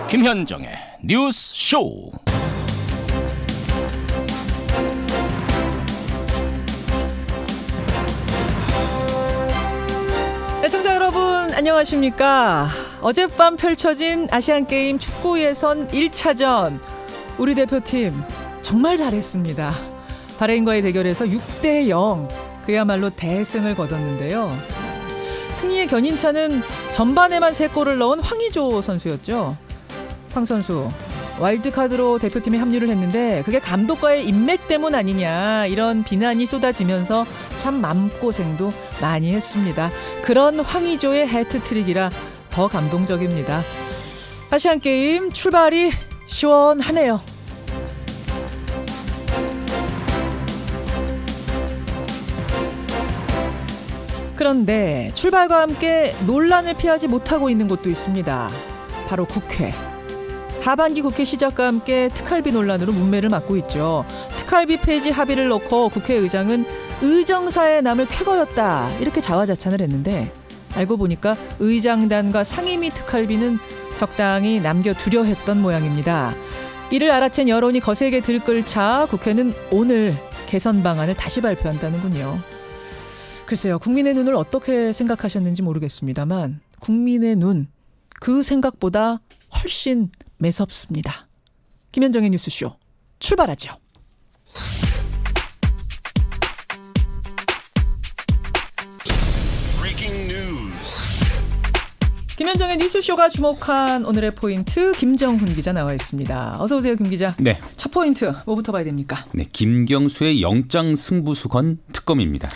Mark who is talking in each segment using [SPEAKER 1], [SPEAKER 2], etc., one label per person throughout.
[SPEAKER 1] 김현정의 뉴스 쇼.
[SPEAKER 2] 시청자 여러분 안녕하십니까. 어젯밤 펼쳐진 아시안게임 축구 예선 1차전 우리 대표팀 정말 잘했습니다. 바레인과의 대결에서 6대0 그야말로 대승을 거뒀는데요. 승리의 견인차는 전반에만 3골을 넣은 황의조 선수였죠. 황 선수 와일드카드로 대표팀에 합류를 했는데 그게 감독과의 인맥 때문 아니냐 이런 비난이 쏟아지면서 참 마음고생도 많이 했습니다. 그런 황의조의 해트트릭이라 더 감동적입니다. 아시안게임 출발이 시원하네요. 그런데 출발과 함께 논란을 피하지 못하고 있는 곳도 있습니다. 바로 국회. 하반기 국회 시작과 함께 특활비 논란으로 문매를 맞고 있죠. 특활비 폐지 합의를 놓고 국회의장은 의정사의 남을 쾌거였다 이렇게 자화자찬을 했는데 알고 보니까 의장단과 상임위 특활비는 적당히 남겨두려 했던 모양입니다. 이를 알아챈 여론이 거세게 들끓자 국회는 오늘 개선 방안을 다시 발표한다는군요. 글쎄요, 국민의 눈을 어떻게 생각하셨는지 모르겠습니다만 국민의 눈, 그 생각보다 훨씬 매섭습니다. 김현정의 뉴스쇼 출발하죠. 김현정의 뉴스쇼가 주목한 오늘의 포인트 김정훈 기자 나와 있습니다. 어서 오세요, 김 기자.
[SPEAKER 3] 네.
[SPEAKER 2] 첫 포인트 뭐부터 봐야 됩니까?
[SPEAKER 3] 네, 김경수의 영장 승부수 건 특검입니다.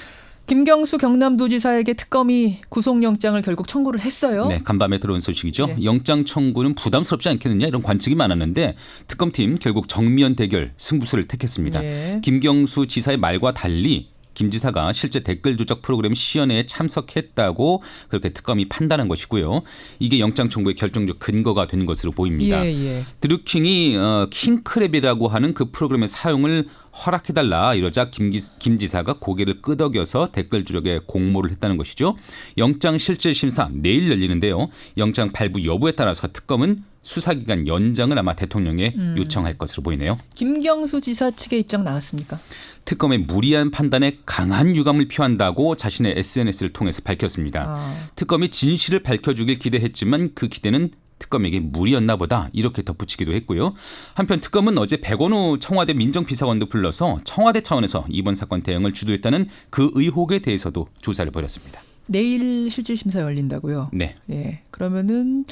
[SPEAKER 2] 김경수 경남도지사에게 특검이 구속영장을 결국 청구를 했어요.
[SPEAKER 3] 네, 간밤에 들어온 소식이죠.
[SPEAKER 2] 네.
[SPEAKER 3] 영장 청구는 부담스럽지 않겠느냐 이런 관측이 많았는데 특검팀 결국 정면 대결 승부수를 택했습니다.
[SPEAKER 2] 네.
[SPEAKER 3] 김경수 지사의 말과 달리 김 지사가 실제 댓글 조작 프로그램 시연회에 참석했다고 그렇게 특검이 판단한 것이고요. 이게 영장 청구의 결정적 근거가 되는 것으로 보입니다.
[SPEAKER 2] 예.
[SPEAKER 3] 드루킹이 킹크랩이라고 하는 그 프로그램의 사용을 허락해달라 이러자 김 지사가 고개를 끄덕여서 댓글 조작에 공모를 했다는 것이죠. 영장 실질 심사 내일 열리는데요. 영장 발부 여부에 따라서 특검은 수사기간 연장을 아마 대통령에 요청할 것으로 보이네요.
[SPEAKER 2] 김경수 지사 측의 입장 나왔습니까?
[SPEAKER 3] 특검의 무리한 판단에 강한 유감을 표한다고 자신의 SNS를 통해서 밝혔습니다. 특검이 진실을 밝혀주길 기대했지만 그 기대는 특검에게 무리였나 보다 이렇게 덧붙이기도 했고요. 한편 특검은 어제 백원우 청와대 민정비서관도 불러서 청와대 차원에서 이번 사건 대응을 주도했다는 그 의혹에 대해서도 조사를 벌였습니다.
[SPEAKER 2] 내일 실질심사 열린다고요?
[SPEAKER 3] 네.
[SPEAKER 2] 예. 그러면은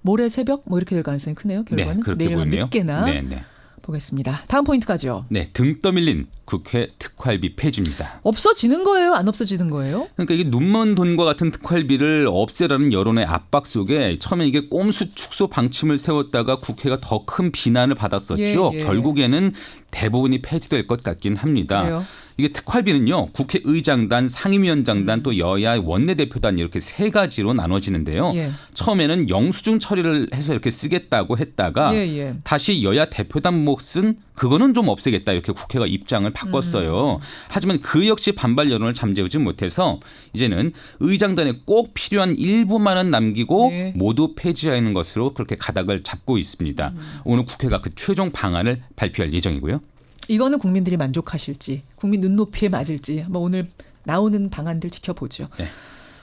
[SPEAKER 2] 모레 새벽 뭐 이렇게 될 가능성이 크네요. 결과는.
[SPEAKER 3] 네, 그렇게
[SPEAKER 2] 내일
[SPEAKER 3] 보이네요.
[SPEAKER 2] 늦게나
[SPEAKER 3] 네.
[SPEAKER 2] 보겠습니다. 다음 포인트 가죠.
[SPEAKER 3] 네, 등 떠밀린 국회 특활비 폐지입니다.
[SPEAKER 2] 없어지는 거예요? 안 없어지는 거예요?
[SPEAKER 3] 그러니까 이게 눈먼 돈과 같은 특활비를 없애라는 여론의 압박 속에 처음에 이게 꼼수 축소 방침을 세웠다가 국회가 더 큰 비난을 받았었죠.
[SPEAKER 2] 예.
[SPEAKER 3] 결국에는 대부분이 폐지될 것 같긴 합니다.
[SPEAKER 2] 그래요?
[SPEAKER 3] 이게 특활비는요. 국회의장단, 상임위원장단 또 여야 원내대표단 이렇게 세 가지로 나눠지는데요.
[SPEAKER 2] 예.
[SPEAKER 3] 처음에는 영수증 처리를 해서 이렇게 쓰겠다고 했다가 다시 여야 대표단 몫은 그거는 좀 없애겠다 이렇게 국회가 입장을 바꿨어요. 하지만 그 역시 반발 여론을 잠재우지 못해서 이제는 의장단에 꼭 필요한 일부만은 남기고 모두 폐지하는 것으로 그렇게 가닥을 잡고 있습니다. 오늘 국회가 그 최종 방안을 발표할 예정이고요.
[SPEAKER 2] 이거는 국민들이 만족하실지 국민 눈높이에 맞을지 뭐 오늘 나오는 방안들 지켜보죠.
[SPEAKER 3] 네.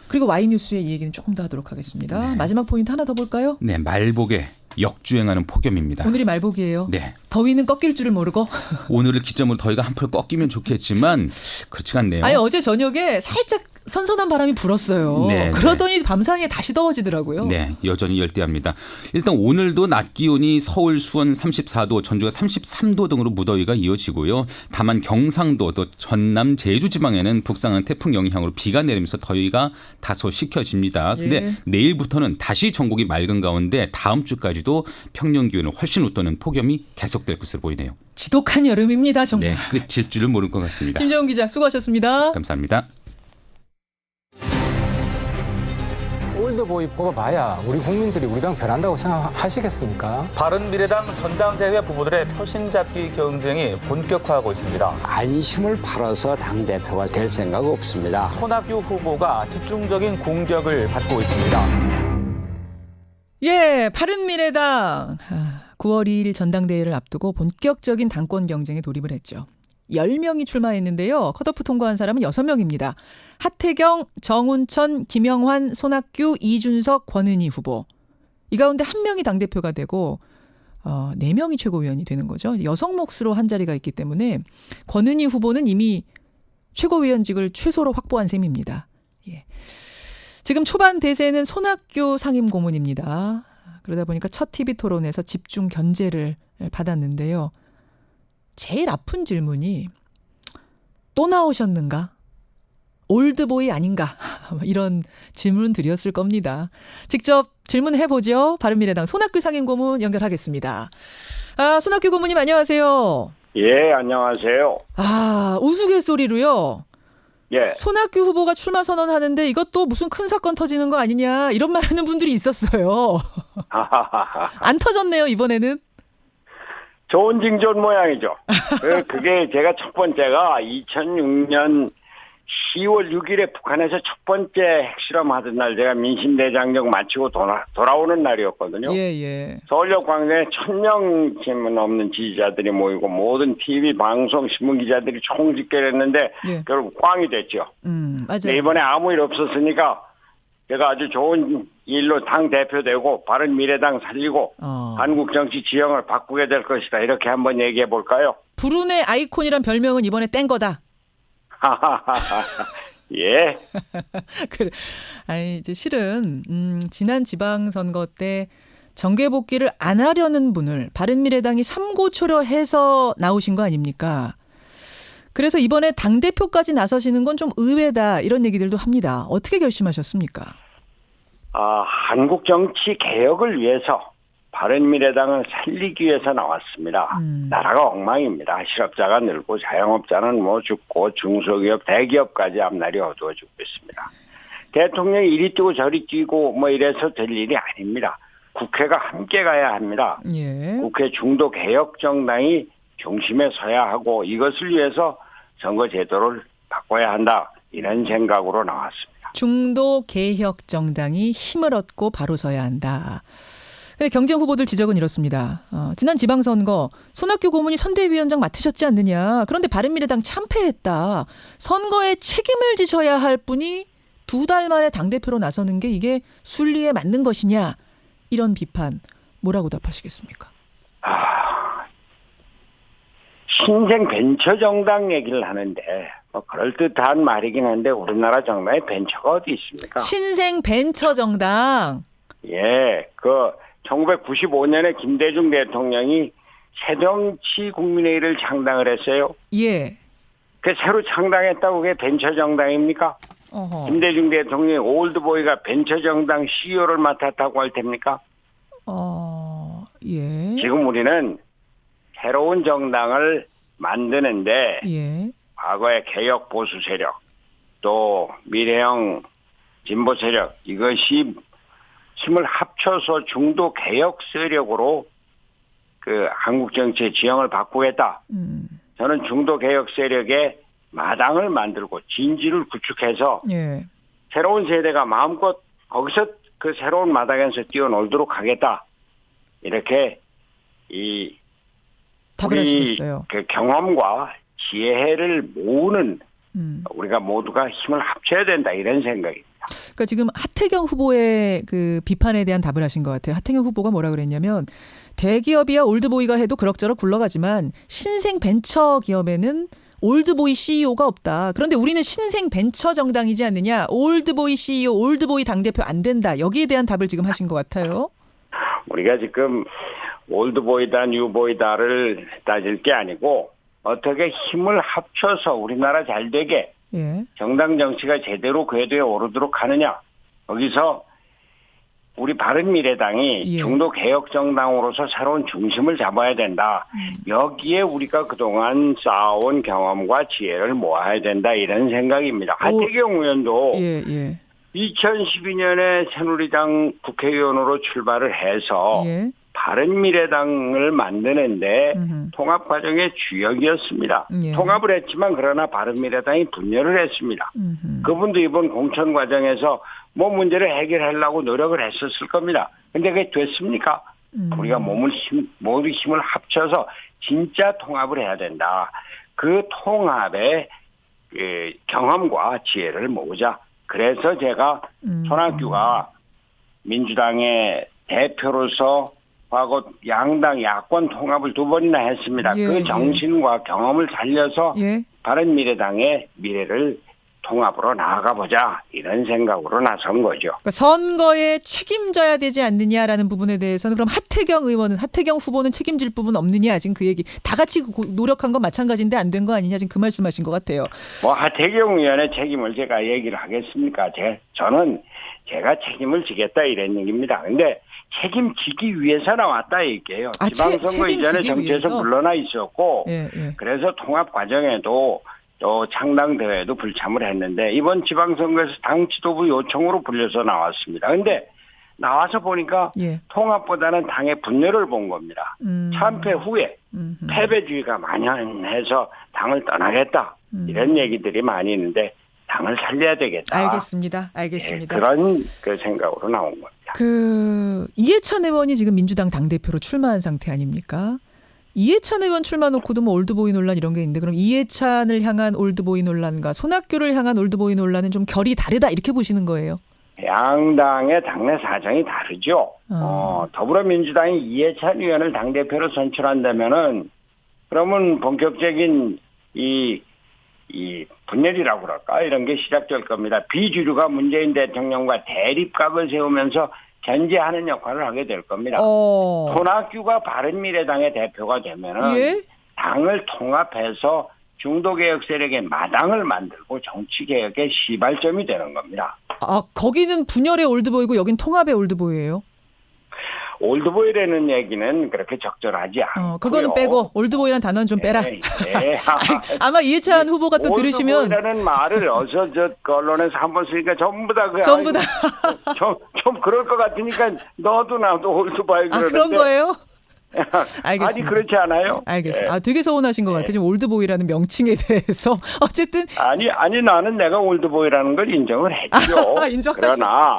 [SPEAKER 2] 그리고 Y뉴스의 이 얘기는 조금 더 하도록 하겠습니다.
[SPEAKER 3] 네.
[SPEAKER 2] 마지막 포인트 하나 더 볼까요?
[SPEAKER 3] 네, 말복에 역주행하는 폭염입니다.
[SPEAKER 2] 오늘이 말복이에요.
[SPEAKER 3] 네.
[SPEAKER 2] 더위는 꺾일 줄을 모르고.
[SPEAKER 3] 오늘을 기점으로 더위가 한풀 꺾이면 좋겠지만 그렇지가 않네요.
[SPEAKER 2] 아니 어제 저녁에 살짝 선선한 바람이 불었어요.
[SPEAKER 3] 네,
[SPEAKER 2] 그러더니 밤사이에 다시 더워지더라고요.
[SPEAKER 3] 네, 여전히 열대합니다. 일단 오늘도 낮 기온이 서울, 수원 34도, 전주가 33도 등으로 무더위가 이어지고요. 다만 경상도 또 전남, 제주 지방에는 북상한 태풍 영향으로 비가 내리면서 더위가 다소 식혀집니다. 근데 내일부터는 다시 전국이 맑은 가운데 다음 주까지도 평년 기온을 훨씬 웃도는 폭염이 계속될 것으로 보이네요.
[SPEAKER 2] 지독한 여름입니다, 정말.
[SPEAKER 3] 네, 끝일 줄을 모를 것 같습니다.
[SPEAKER 2] 김정훈 기자 수고하셨습니다.
[SPEAKER 3] 감사합니다.
[SPEAKER 4] 올드보이 뽑아봐야 우리 국민들이 우리 당 변한다고 생각하시겠습니까?
[SPEAKER 5] 바른미래당 전당대회 후보들의 표심 잡기 경쟁이 본격화하고 있습니다.
[SPEAKER 6] 안심을 팔아서 당대표가 될 생각 없습니다.
[SPEAKER 5] 손학규 후보가 집중적인 공격을 받고 있습니다.
[SPEAKER 2] 예, 바른미래당 9월 2일 전당대회를 앞두고 본격적인 당권 경쟁에 돌입을 했죠. 10명이 출마했는데요. 컷오프 통과한 사람은 6명입니다. 하태경, 정운천, 김영환, 손학규, 이준석, 권은희 후보. 이 가운데 1명이 당대표가 되고 4명이 최고위원이 되는 거죠. 여성 몫으로 한 자리가 있기 때문에 권은희 후보는 이미 최고위원직을 최소로 확보한 셈입니다. 예. 지금 초반 대세는 손학규 상임고문입니다. 그러다 보니까 첫 TV 토론에서 집중 견제를 받았는데요. 제일 아픈 질문이 또 나오셨는가? 올드보이 아닌가? 이런 질문 드렸을 겁니다. 직접 질문해보죠. 바른미래당 손학규 상임고문 연결하겠습니다. 손학규 고문님 안녕하세요.
[SPEAKER 7] 예, 안녕하세요.
[SPEAKER 2] 우스갯소리로요.
[SPEAKER 7] 예.
[SPEAKER 2] 손학규 후보가 출마 선언하는데 이것도 무슨 큰 사건 터지는 거 아니냐 이런 말 하는 분들이 있었어요. 안 터졌네요, 이번에는.
[SPEAKER 7] 좋은 징조는 모양이죠. 그게 제가 첫 번째가 2006년 10월 6일에 북한에서 첫 번째 핵실험 하던 날 제가 민심대장정 마치고 돌아오는 날이었거든요.
[SPEAKER 2] 예.
[SPEAKER 7] 서울역 광장에 1000명 넘는 지지자들이 모이고 모든 TV, 방송, 신문 기자들이 총집결했는데 결국 꽝이 됐죠.
[SPEAKER 2] 맞아요.
[SPEAKER 7] 네, 이번에 아무 일 없었으니까 제가 아주 좋은 일로 당 대표 되고 바른미래당 살리고 한국 정치 지형을 바꾸게 될 것이다. 이렇게 한번 얘기해 볼까요?
[SPEAKER 2] 불운의 아이콘이란 별명은 이번에 뗀 거다.
[SPEAKER 7] 예.
[SPEAKER 2] 그래. 아니 이제 실은 지난 지방선거 때 정계 복귀를 안 하려는 분을 바른미래당이 삼고초려해서 나오신 거 아닙니까? 그래서 이번에 당대표까지 나서시는 건 좀 의외다 이런 얘기들도 합니다. 어떻게 결심하셨습니까?
[SPEAKER 7] 한국 정치 개혁을 위해서 바른미래당을 살리기 위해서 나왔습니다. 나라가 엉망입니다. 실업자가 늘고 자영업자는 죽고 중소기업, 대기업까지 앞날이 어두워지고 있습니다. 대통령이 이리 뛰고 저리 뛰고 이래서 될 일이 아닙니다. 국회가 함께 가야 합니다.
[SPEAKER 2] 예.
[SPEAKER 7] 국회 중도 개혁 정당이 중심에 서야 하고 이것을 위해서 선거 제도를 바꿔야 한다. 이런 생각으로 나왔습니다.
[SPEAKER 2] 중도 개혁 정당이 힘을 얻고 바로 서야 한다. 근데 경쟁 후보들 지적은 이렇습니다. 지난 지방선거 손학규 고문이 선대위원장 맡으셨지 않느냐. 그런데 바른미래당 참패했다. 선거에 책임을 지셔야 할 분이 2달 만에 당대표로 나서는 게 이게 순리에 맞는 것이냐. 이런 비판 뭐라고 답하시겠습니까?
[SPEAKER 7] 신생 벤처 정당 얘기를 하는데 그럴듯한 말이긴 한데 우리나라 정당에 벤처가 어디 있습니까?
[SPEAKER 2] 신생 벤처 정당.
[SPEAKER 7] 예, 1995년에 김대중 대통령이 새정치 국민회의를 창당을 했어요.
[SPEAKER 2] 예.
[SPEAKER 7] 그 새로 창당했다고 그게 벤처 정당입니까?
[SPEAKER 2] 어허.
[SPEAKER 7] 김대중 대통령이 올드보이가 벤처 정당 CEO를 맡았다고 할 테입니까?
[SPEAKER 2] 예.
[SPEAKER 7] 지금 우리는 새로운 정당을 만드는데
[SPEAKER 2] 예.
[SPEAKER 7] 과거의 개혁 보수 세력 또 미래형 진보 세력 이것이 힘을 합쳐서 중도 개혁 세력으로 한국 정치의 지형을 바꾸겠다. 저는 중도 개혁 세력의 마당을 만들고 진지를 구축해서
[SPEAKER 2] 예.
[SPEAKER 7] 새로운 세대가 마음껏 거기서 그 새로운 마당에서 뛰어놀도록 하겠다. 이렇게
[SPEAKER 2] 답을
[SPEAKER 7] 우리
[SPEAKER 2] 하시겠어요.
[SPEAKER 7] 그 경험과 지혜를 모으는 우리가 모두가 힘을 합쳐야 된다 이런 생각입니다.
[SPEAKER 2] 그러니까 지금 하태경 후보의 그 비판에 대한 답을 하신 것 같아요. 하태경 후보가 뭐라 그랬냐면 대기업이야 올드보이가 해도 그럭저럭 굴러가지만 신생 벤처 기업에는 올드보이 CEO가 없다. 그런데 우리는 신생 벤처 정당이지 않느냐. 올드보이 CEO, 올드보이 당대표 안 된다. 여기에 대한 답을 지금 하신 것 같아요.
[SPEAKER 7] 우리가 지금 올드보이다 뉴보이다를 따질 게 아니고 어떻게 힘을 합쳐서 우리나라 잘 되게
[SPEAKER 2] 예.
[SPEAKER 7] 정당 정치가 제대로 궤도에 오르도록 하느냐. 거기서 우리 바른미래당이
[SPEAKER 2] 예.
[SPEAKER 7] 중도 개혁 정당으로서 새로운 중심을 잡아야 된다. 여기에 우리가 그동안 쌓아온 경험과 지혜를 모아야 된다. 이런 생각입니다. 하태경 의원도
[SPEAKER 2] 예.
[SPEAKER 7] 2012년에 새누리당 국회의원으로 출발을 해서
[SPEAKER 2] 예.
[SPEAKER 7] 바른미래당을 만드는데 통합 과정의 주역이었습니다.
[SPEAKER 2] 예.
[SPEAKER 7] 통합을 했지만 그러나 바른미래당이 분열을 했습니다. 그분도 이번 공천 과정에서 문제를 해결하려고 노력을 했었을 겁니다. 근데 그게 됐습니까? 우리가 모두 힘을 합쳐서 진짜 통합을 해야 된다. 그 통합의 경험과 지혜를 모으자. 그래서 제가 손학규가 민주당의 대표로서 과거 양당 야권 통합을 2번이나 했습니다.
[SPEAKER 2] 예,
[SPEAKER 7] 그 정신과 경험을 살려서 바른미래당의 미래를 통합으로 나아가보자 이런 생각으로 나선 거죠.
[SPEAKER 2] 그러니까 선거에 책임져야 되지 않느냐라는 부분에 대해서는 그럼 하태경 후보는 책임질 부분 없느냐 지금 그 얘기. 다 같이 노력한 건 마찬가지인데 안 된 거 아니냐 지금 그 말씀하신 것 같아요.
[SPEAKER 7] 뭐 하태경 의원의 책임을 제가 얘기를 하겠습니까? 저는 제가 책임을 지겠다 이런 얘기입니다. 근데 책임지기 위해서 나왔다 이게요. 지방선거 이전에 정치에서 물러나 있었고 그래서 통합 과정에도 또 창당대회에도 불참을 했는데 이번 지방선거에서 당 지도부 요청으로 불려서 나왔습니다. 그런데 나와서 보니까 통합보다는 당의 분열을 본 겁니다. 참패 후에 패배주의가 만연해서 당을 떠나겠다 이런 얘기들이 많이 있는데 당을 살려야 되겠다.
[SPEAKER 2] 알겠습니다.
[SPEAKER 7] 그런 그 생각으로 나온 겁니다.
[SPEAKER 2] 이해찬 의원이 지금 민주당 당대표로 출마한 상태 아닙니까? 이해찬 의원 출마 놓고도 뭐 올드보이 논란 이런 게 있는데 그럼 이해찬을 향한 올드보이 논란과 손학규를 향한 올드보이 논란은 좀 결이 다르다 이렇게 보시는 거예요? 양당의 당내 사정이 다르죠. 더불어민주당이 이해찬 의원을 당대표로 선출한다면은 그러면 본격적인 이 분열이라고 그럴까 이런 게 시작될 겁니다. 비주류가 문재인 대통령과 대립각을 세우면서 견제하는 역할을 하게 될 겁니다. 손학규가 바른미래당의 대표가 되면은 당을 통합해서 중도개혁 세력의 마당을 만들고 정치개혁의 시발점이 되는 겁니다. 거기는 분열의 올드보이고 여긴 통합의 올드보이예요?
[SPEAKER 7] 올드보이라는 얘기는 그렇게 적절하지 않고요.
[SPEAKER 2] 그거는 빼고 올드보이란 단어는 좀 빼라. 아마 이해찬 후보가 또 들으시면
[SPEAKER 7] 올드보이라는 말을 어서 언론에서 한번 쓰니까 전부 다 좀 그럴 것 같으니까 너도 나도 올드보이 그러는데.
[SPEAKER 2] 그런 거예요? 알겠습니다.
[SPEAKER 7] 아니 그렇지 않아요?
[SPEAKER 2] 알겠습니다. 되게 서운하신 것 같아요. 지금 올드보이라는 명칭에 대해서 어쨌든
[SPEAKER 7] 아니 나는 내가 올드보이라는 걸 인정을 했죠. 그러나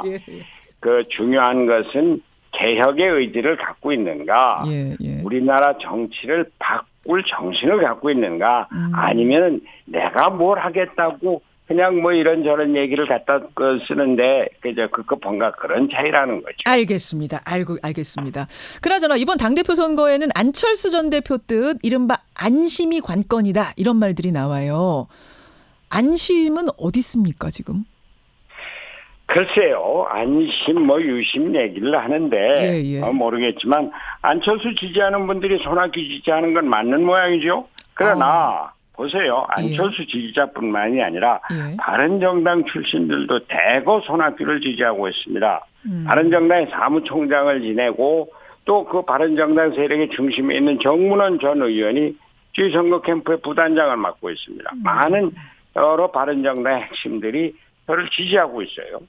[SPEAKER 7] 그 중요한 것은 개혁의 의지를 갖고 있는가, 우리나라 정치를 바꿀 정신을 갖고 있는가, 아니면 내가 뭘 하겠다고 그냥 뭐 이런저런 얘기를 갖다 쓰는데 그저 급급한가 그런 차이라는 거죠.
[SPEAKER 2] 알겠습니다. 알겠습니다. 그나저나 이번 당대표 선거에는 안철수 전 대표 뜻 이른바 안심이 관건이다 이런 말들이 나와요. 안심은 어디 있습니까 지금?
[SPEAKER 7] 글쎄요. 안심 유심 얘기를 하는데 모르겠지만 안철수 지지하는 분들이 손학규 지지하는 건 맞는 모양이죠. 그러나 보세요. 안철수 지지자뿐만이 아니라 바른정당 출신들도 대거 손학규를 지지하고 있습니다. 바른정당의 사무총장을 지내고 또 그 바른정당 세력의 중심에 있는 정문원 전 의원이 지휘선거 캠프의 부단장을 맡고 있습니다. 많은 여러 바른정당의 핵심들이 저를 지지하고 있어요.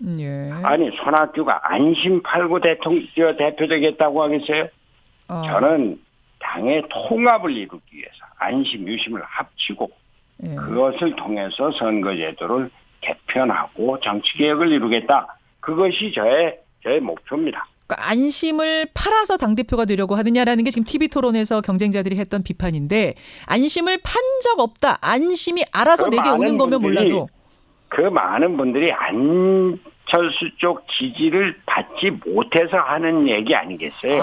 [SPEAKER 7] 아니 손학규가 안심 팔고 대표 되겠다고 하겠어요? 저는 당의 통합을 이루기 위해서 안심 유심을 합치고 그것을 통해서 선거제도를 개편하고 정치개혁을 이루겠다. 그것이 저의 목표입니다.
[SPEAKER 2] 그러니까 안심을 팔아서 당대표가 되려고 하느냐라는 게 지금 TV토론에서 경쟁자들이 했던 비판인데 안심을 판 적 없다. 안심이 알아서 내게 오는 거면 몰라도.
[SPEAKER 7] 그 많은 분들이 안철수 쪽 지지를 받지 못해서 하는 얘기 아니겠어요?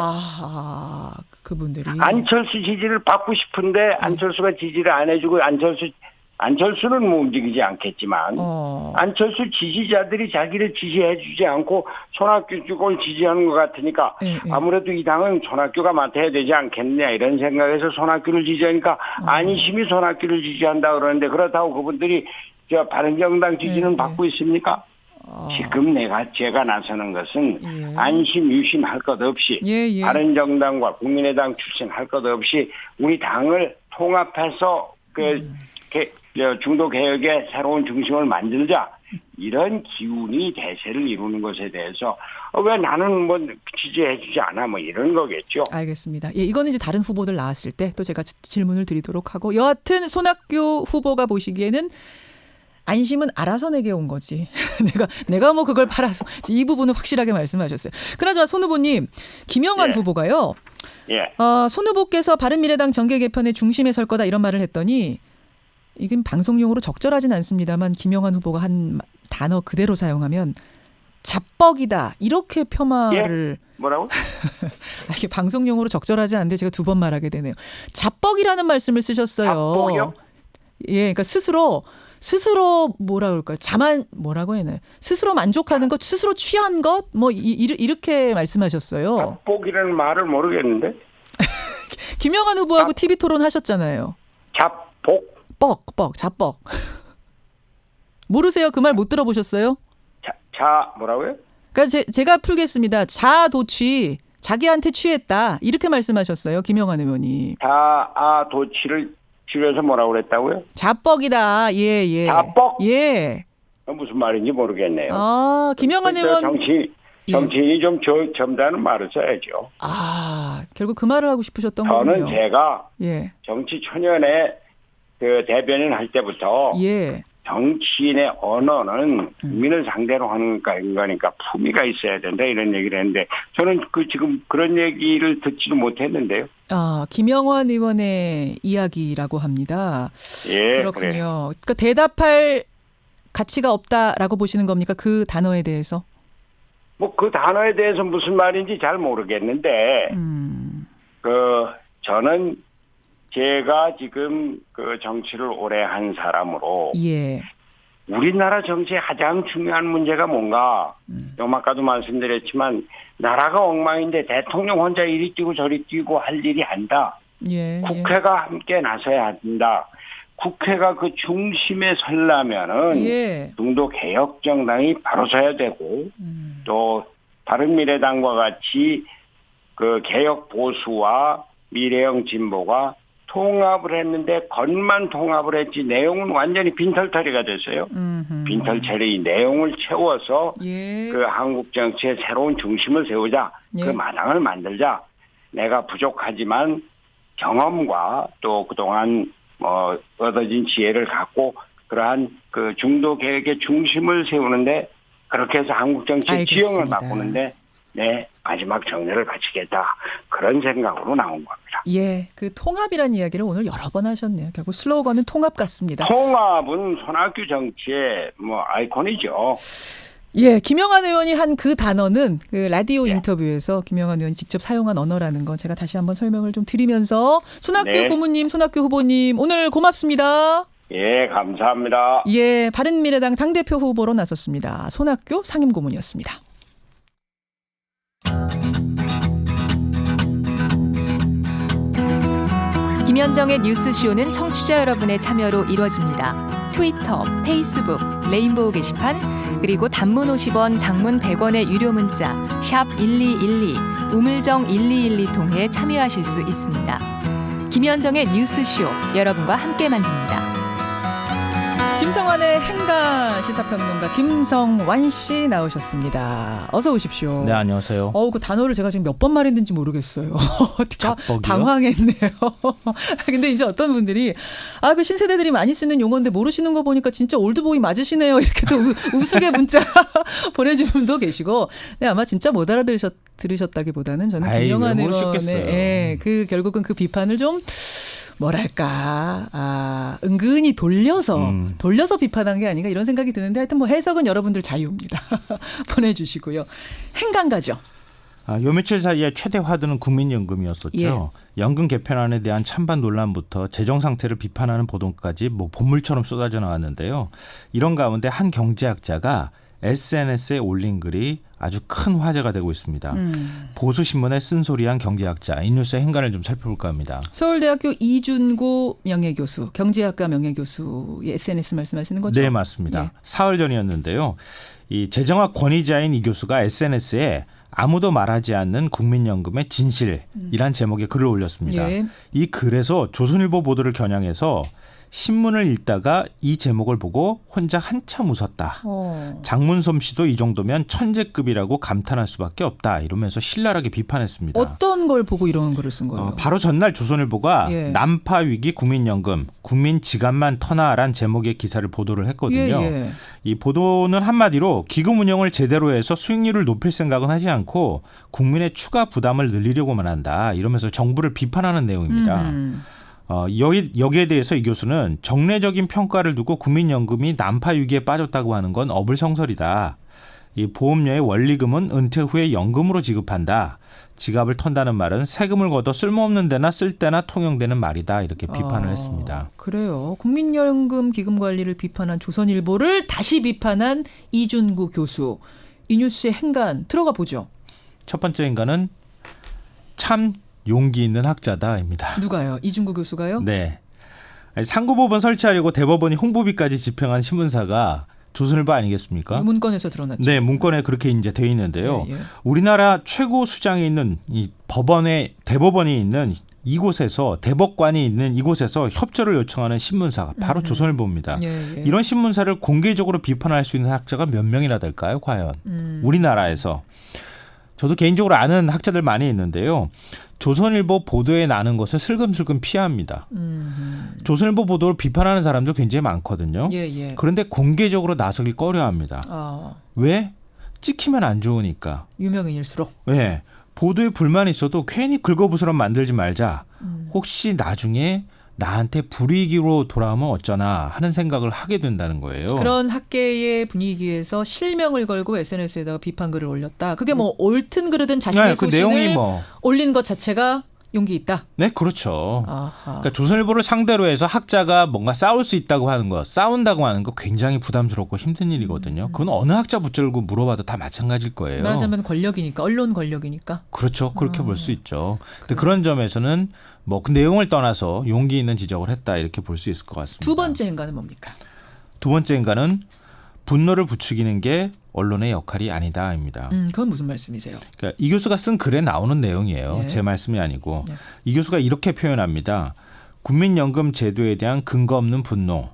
[SPEAKER 2] 그분들이.
[SPEAKER 7] 안철수 지지를 받고 싶은데 안철수가 지지를 안 해주고 안철수는 뭐 움직이지 않겠지만 안철수 지지자들이 자기를 지지해주지 않고 손학규 쪽을 지지하는 것 같으니까 아무래도 이 당은 손학규가 맡아야 되지 않겠느냐 이런 생각에서 손학규를 지지하니까 안심이 손학규를 지지한다 그러는데 그렇다고 그분들이 바른정당 지지는 받고 있습니까? 지금 제가 나서는 것은 안심 유심 할 것 없이 바른정당과 국민의당 출신 할 것 없이 우리 당을 통합해서 중도 개혁의 새로운 중심을 만들자 이런 기운이 대세를 이루는 것에 대해서 왜 나는 지지해주지 않아 이런 거겠죠.
[SPEAKER 2] 알겠습니다. 이거는 이제 다른 후보들 나왔을 때 또 제가 질문을 드리도록 하고 여하튼 손학규 후보가 보시기에는 안심은 알아서 내게 온 거지. 내가 뭐 그걸 팔아서 이 부분은 확실하게 말씀하셨어요. 그나저나 손 후보님, 김영환
[SPEAKER 7] 예.
[SPEAKER 2] 후보가요.
[SPEAKER 7] 예.
[SPEAKER 2] 손 후보께서 바른미래당 정계 개편의 중심에 설 거다 이런 말을 했더니 이건 방송용으로 적절하진 않습니다만 김영환 후보가 한 단어 그대로 사용하면 자뻑이다 이렇게 표말을
[SPEAKER 7] 뭐라고?
[SPEAKER 2] 이게 방송용으로 적절하지 않은데 제가 두 번 말하게 되네요. 자뻑이라는 말씀을 쓰셨어요.
[SPEAKER 7] 자뻑이요?
[SPEAKER 2] 예, 그러니까 스스로 뭐라 그럴까요? 뭐라고 해야 되나요? 스스로 만족하는 것, 스스로 취한 것, 뭐 이렇게 말씀하셨어요.
[SPEAKER 7] 자뻑이라는 말을 모르겠는데.
[SPEAKER 2] 김영환 후보하고 TV 토론 하셨잖아요.
[SPEAKER 7] 자복.
[SPEAKER 2] 자뻑. 모르세요? 그 말 못 들어보셨어요?
[SPEAKER 7] 뭐라고요?
[SPEAKER 2] 그러니까 제가 풀겠습니다. 자도취, 자기한테 취했다 이렇게 말씀하셨어요. 김영환 의원이.
[SPEAKER 7] 도취를 줄여서 뭐라고 그랬다고요?
[SPEAKER 2] 자뻑이다. 예.
[SPEAKER 7] 자뻑?
[SPEAKER 2] 예.
[SPEAKER 7] 무슨 말인지 모르겠네요.
[SPEAKER 2] 김영환 의원.
[SPEAKER 7] 정치인이 좀 점잖은 말을 써야죠.
[SPEAKER 2] 결국 그 말을 하고 싶으셨던 거군요.
[SPEAKER 7] 저는 제가
[SPEAKER 2] 예.
[SPEAKER 7] 정치 초년에 그 대변인 할 때부터
[SPEAKER 2] 예.
[SPEAKER 7] 정치인의 언어는 국민을 상대로 하는 거니까 품위가 있어야 된다 이런 얘기를 했는데 저는 지금 그런 얘기를 듣지도 못했는데요.
[SPEAKER 2] 김영환 의원의 이야기라고 합니다.
[SPEAKER 7] 예,
[SPEAKER 2] 그렇군요.
[SPEAKER 7] 그래요.
[SPEAKER 2] 그러니까 대답할 가치가 없다라고 보시는 겁니까? 그 단어에 대해서?
[SPEAKER 7] 뭐 그 단어에 대해서 무슨 말인지 잘 모르겠는데 저는 제가 지금 그 정치를 오래 한 사람으로
[SPEAKER 2] 예.
[SPEAKER 7] 우리나라 정치의 가장 중요한 문제가 뭔가 아까도 말씀드렸지만 나라가 엉망인데 대통령 혼자 이리 뛰고 저리 뛰고 할 일이 아니다.
[SPEAKER 2] 예.
[SPEAKER 7] 국회가 함께 나서야 한다. 국회가 그 중심에 서려면은 중도 개혁 정당이 바로 서야 되고 또 바른미래당과 같이 그 개혁 보수와 미래형 진보가 통합을 했는데 겉만 통합을 했지 내용은 완전히 빈털터리가 됐어요. 빈털터리 내용을 채워서 그 한국 정치의 새로운 중심을 세우자. 그 마당을 만들자. 내가 부족하지만 경험과 또 그동안 얻어진 지혜를 갖고 그러한 그 중도 개혁의 중심을 세우는데 그렇게 해서 한국 정치의 지형을 바꾸는데 내 마지막 정리를 바치겠다. 그런 생각으로 나온 겁니다.
[SPEAKER 2] 예, 그 통합이라는 이야기를 오늘 여러 번 하셨네요. 결국 슬로건은 통합 같습니다.
[SPEAKER 7] 통합은 손학규 정치의 아이콘이죠.
[SPEAKER 2] 예, 김영환 의원이 한 그 단어는 그 라디오 인터뷰에서 김영환 의원이 직접 사용한 언어라는 거 제가 다시 한번 설명을 좀 드리면서 손학규 고모님, 손학규 후보님 오늘 고맙습니다.
[SPEAKER 7] 예, 감사합니다.
[SPEAKER 2] 예, 바른미래당 당대표 후보로 나섰습니다. 손학규 상임고문이었습니다.
[SPEAKER 8] 김현정의 뉴스쇼는 청취자 여러분의 참여로 이루어집니다. 트위터, 페이스북, 레인보우 게시판, 그리고 단문 50원, 장문 100원의 유료 문자 샵 1212, 우물정 1212 통해 참여하실 수 있습니다. 김현정의 뉴스쇼, 여러분과 함께 만듭니다.
[SPEAKER 2] 김성환의 행가 시사평론가 김성완 씨 나오셨습니다. 어서 오십시오.
[SPEAKER 9] 네, 안녕하세요.
[SPEAKER 2] 그 단어를 제가 지금 몇 번 말했는지 모르겠어요. 당황했네요. 근데 이제 어떤 분들이 그 신세대들이 많이 쓰는 용어인데 모르시는 거 보니까 진짜 올드보이 맞으시네요. 이렇게 또 우스개 문자 보내준 분도 계시고, 네, 아마 진짜 못 알아들으셨다기보다는 저는 김영환 의원의 결국은 그 비판을 좀 뭐랄까, 은근히 돌려서 비판한 게 아닌가 이런 생각이 드는데 하여튼 해석은 여러분들 자유입니다. 보내주시고요. 행간가죠.
[SPEAKER 9] 요 며칠 사이에 최대 화두는 국민연금이었었죠. 연금 개편안에 대한 찬반 논란부터 재정 상태를 비판하는 보도까지 본물처럼 쏟아져 나왔는데요. 이런 가운데 한 경제학자가 SNS에 올린 글이 아주 큰 화제가 되고 있습니다. 보수신문에 쓴소리한 경제학자, 이 뉴스의 행간을 좀 살펴볼까 합니다.
[SPEAKER 2] 서울대학교 이준구 명예교수, 경제학과 명예교수의 SNS 말씀하시는 거죠?
[SPEAKER 9] 네, 맞습니다. 사흘 전이었는데요. 이 재정학 권위자인 이 교수가 SNS에 아무도 말하지 않는 국민연금의 진실이란 제목의 글을 올렸습니다. 이 글에서 조선일보 보도를 겨냥해서 신문을 읽다가 이 제목을 보고 혼자 한참 웃었다. 장문 솜씨도 이 정도면 천재급이라고 감탄할 수밖에 없다. 이러면서 신랄하게 비판했습니다.
[SPEAKER 2] 어떤 걸 보고 이런 글을 쓴 거예요?
[SPEAKER 9] 바로 전날 조선일보가
[SPEAKER 2] 예.
[SPEAKER 9] 난파 위기 국민연금, 국민 지갑만 터나란 제목의 기사를 보도를 했거든요.
[SPEAKER 2] 예.
[SPEAKER 9] 이 보도는 한마디로 기금 운영을 제대로 해서 수익률을 높일 생각은 하지 않고 국민의 추가 부담을 늘리려고만 한다. 이러면서 정부를 비판하는 내용입니다. 여기에 대해서 이 교수는 정례적인 평가를 두고 국민연금이 난파 위기에 빠졌다고 하는 건 어불성설이다. 이 보험료의 원리금은 은퇴 후에 연금으로 지급한다. 지갑을 턴다는 말은 세금을 걷어 쓸모없는 데나 쓸 때나 통용되는 말이다. 이렇게 비판을 했습니다.
[SPEAKER 2] 그래요. 국민연금 기금 관리를 비판한 조선일보를 다시 비판한 이준구 교수. 이 뉴스의 행간 들어가 보죠.
[SPEAKER 9] 첫 번째 행간은 참 용기 있는 학자다입니다.
[SPEAKER 2] 누가요? 이준구 교수가요?
[SPEAKER 9] 네. 상고법원 설치하려고 대법원이 홍보비까지 집행한 신문사가 조선일보 아니겠습니까?
[SPEAKER 2] 문건에서 드러났죠.
[SPEAKER 9] 네, 문건에 그렇게 이제 되어 있는데요.
[SPEAKER 2] 예.
[SPEAKER 9] 우리나라 최고 수장에 있는 이 대법원이 있는 이곳에서 대법관이 있는 이곳에서 협조를 요청하는 신문사가 바로 조선일보입니다.
[SPEAKER 2] 예.
[SPEAKER 9] 이런 신문사를 공개적으로 비판할 수 있는 학자가 몇 명이나 될까요? 과연 우리나라에서. 저도 개인적으로 아는 학자들 많이 있는데요. 조선일보 보도에 나는 것을 슬금슬금 피합니다. 조선일보 보도를 비판하는 사람도 굉장히 많거든요.
[SPEAKER 2] 예.
[SPEAKER 9] 그런데 공개적으로 나서길 꺼려합니다. 왜? 찍히면 안 좋으니까.
[SPEAKER 2] 유명인일수록.
[SPEAKER 9] 네. 보도에 불만이 있어도 괜히 긁어부스럼 만들지 말자. 혹시 나중에 나한테 불이익으로 돌아오면 어쩌나 하는 생각을 하게 된다는 거예요.
[SPEAKER 2] 그런 학계의 분위기에서 실명을 걸고 SNS에다가 비판글을 올렸다. 그게 뭐 옳든 그르든 자신의
[SPEAKER 9] 그
[SPEAKER 2] 소신을
[SPEAKER 9] 내용이
[SPEAKER 2] 올린 것 자체가 용기 있다.
[SPEAKER 9] 네, 그렇죠.
[SPEAKER 2] 아하.
[SPEAKER 9] 그러니까 조선일보를 상대로 해서 학자가 뭔가 싸울 수 있다고 하는 거, 싸운다고 하는 거 굉장히 부담스럽고 힘든 일이거든요. 그건 어느 학자 붙들고 물어봐도 다 마찬가지일 거예요.
[SPEAKER 2] 말하자면 권력이니까, 언론 권력이니까.
[SPEAKER 9] 그렇죠. 그렇게 볼 수 있죠. 근데 그런 점에서는 뭐 그 내용을 떠나서 용기 있는 지적을 했다 이렇게 볼 수 있을 것 같습니다.
[SPEAKER 2] 두 번째 행간은 뭡니까?
[SPEAKER 9] 두 번째 행간은 분노를 부추기는 게 언론의 역할이 아니다입니다.
[SPEAKER 2] 그건 무슨 말씀이세요?
[SPEAKER 9] 그러니까 이 교수가 쓴 글에 나오는 내용이에요.
[SPEAKER 2] 예.
[SPEAKER 9] 제 말씀이 아니고.
[SPEAKER 2] 예.
[SPEAKER 9] 이 교수가 이렇게 표현합니다. 국민연금 제도에 대한 근거 없는 분노,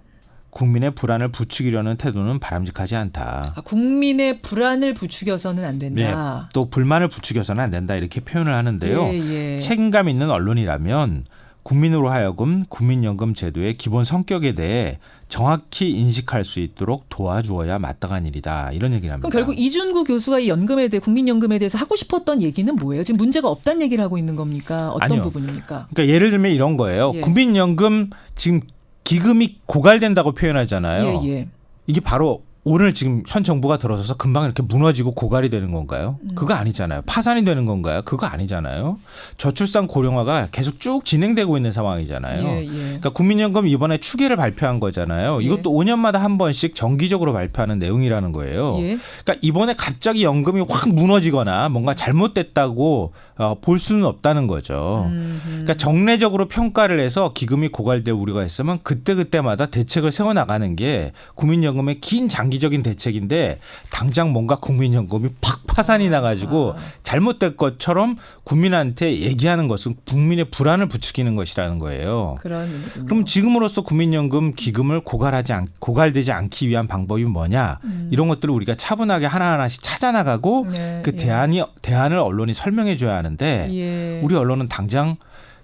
[SPEAKER 9] 국민의 불안을 부추기려는 태도는 바람직하지 않다.
[SPEAKER 2] 국민의 불안을 부추겨서는 안 된다.
[SPEAKER 9] 네, 또 불만을 부추겨서는 안 된다 이렇게 표현을 하는데요.
[SPEAKER 2] 예.
[SPEAKER 9] 책임감 있는 언론이라면 국민으로 하여금 국민연금 제도의 기본 성격에 대해 정확히 인식할 수 있도록 도와주어야 마땅한 일이다. 이런 얘기를 합니다.
[SPEAKER 2] 그럼 결국 이준구 교수가 이 연금에 대해 국민연금에 대해서 하고 싶었던 얘기는 뭐예요? 지금 문제가 없다는 얘기를 하고 있는 겁니까? 어떤
[SPEAKER 9] 아니요.
[SPEAKER 2] 부분입니까?
[SPEAKER 9] 그러니까 예를 들면 이런 거예요.
[SPEAKER 2] 예.
[SPEAKER 9] 국민연금 지금 기금이 고갈된다고 표현하잖아요.
[SPEAKER 2] 예.
[SPEAKER 9] 이게 바로 오늘 지금 현 정부가 들어서서 금방 이렇게 무너지고 고갈이 되는 건가요? 그거 아니잖아요. 파산이 되는 건가요? 그거 아니잖아요. 저출산 고령화가 계속 쭉 진행되고 있는 상황이잖아요.
[SPEAKER 2] 예.
[SPEAKER 9] 그러니까 국민연금 이번에 추계를 발표한 거잖아요.
[SPEAKER 2] 예.
[SPEAKER 9] 이것도 5년마다 한 번씩 정기적으로 발표하는 내용이라는 거예요.
[SPEAKER 2] 예.
[SPEAKER 9] 그러니까 이번에 갑자기 연금이 확 무너지거나 뭔가 잘못됐다고 볼 수는 없다는 거죠. 그러니까 정례적으로 평가를 해서 기금이 고갈될 우려가 있으면 그때마다 대책을 세워나가는 게 국민연금의 긴 장기적인 대책인데 당장 뭔가 국민연금이 팍 파산이 나가지고 잘못된 것처럼 국민한테 얘기하는 것은 국민의 불안을 부추기는 것이라는 거예요. 그럼 지금으로서 국민연금 기금을 고갈되지 않기 위한 방법이 뭐냐 이런 것들을 우리가 차분하게 하나하나씩 찾아나가고 그 대안을 언론이 설명해 줘야 하는데 우리 언론은 당장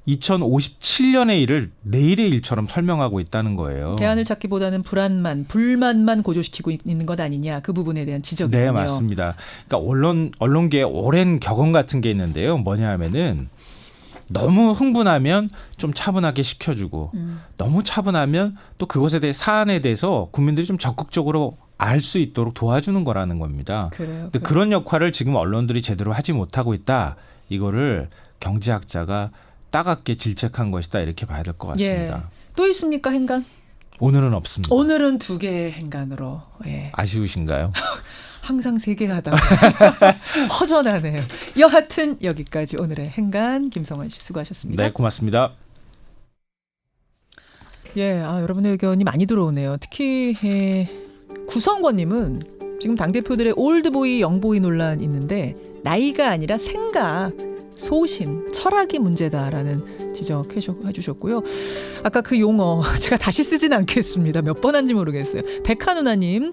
[SPEAKER 9] 2057년의 일을 내일의 일처럼 설명하고 있다는 거예요.
[SPEAKER 2] 대안을 찾기보다는 불만만 고조시키고 있는 것 아니냐. 그 부분에 대한 지적이군요.
[SPEAKER 9] 네, 맞습니다. 그러니까 언론계에 오랜 격언 같은 게 있는데요. 뭐냐 하면은 너무 흥분하면 좀 차분하게 시켜주고 너무 차분하면 또 그것에 대해 사안에 대해서 국민들이 좀 적극적으로 알 수 있도록 도와주는 거라는 겁니다. 근데 그런 역할을 지금 언론들이 제대로 하지 못하고 있다. 이거를 경제학자가 따갑게 질책한 것이다. 이렇게 봐야 될 것 같습니다.
[SPEAKER 2] 예. 또 있습니까, 행간?
[SPEAKER 9] 오늘은 없습니다.
[SPEAKER 2] 오늘은 2개의 행간으로. 예.
[SPEAKER 9] 아쉬우신가요?
[SPEAKER 2] 항상 3개 하다 허전하네요. 여하튼 여기까지 오늘의 행간 김성환 씨 수고하셨습니다.
[SPEAKER 9] 네, 고맙습니다.
[SPEAKER 2] 예, 여러분의 의견이 많이 들어오네요. 특히 구성권님은 지금 당대표들의 올드보이, 영보이 논란 있는데 나이가 아니라 생각, 소신, 철학이 문제다라는 지적해 주셨고요. 아까 그 용어 제가 다시 쓰진 않겠습니다. 몇 번 한지 모르겠어요. 백한누나님,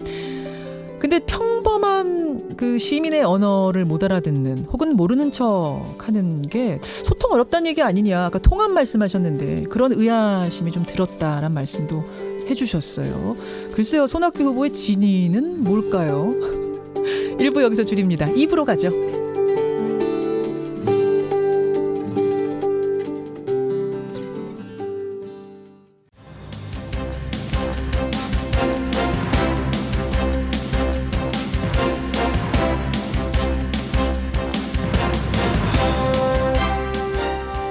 [SPEAKER 2] 근데 평범한 그 시민의 언어를 못 알아듣는 혹은 모르는 척하는 게 소통 어렵다는 얘기 아니냐. 아까 통합 말씀하셨는데 그런 의아심이 좀 들었다라는 말씀도 해주셨어요. 글쎄요, 손학규 후보의 진위는 뭘까요? 1부 여기서 줄입니다. 2부로 가죠.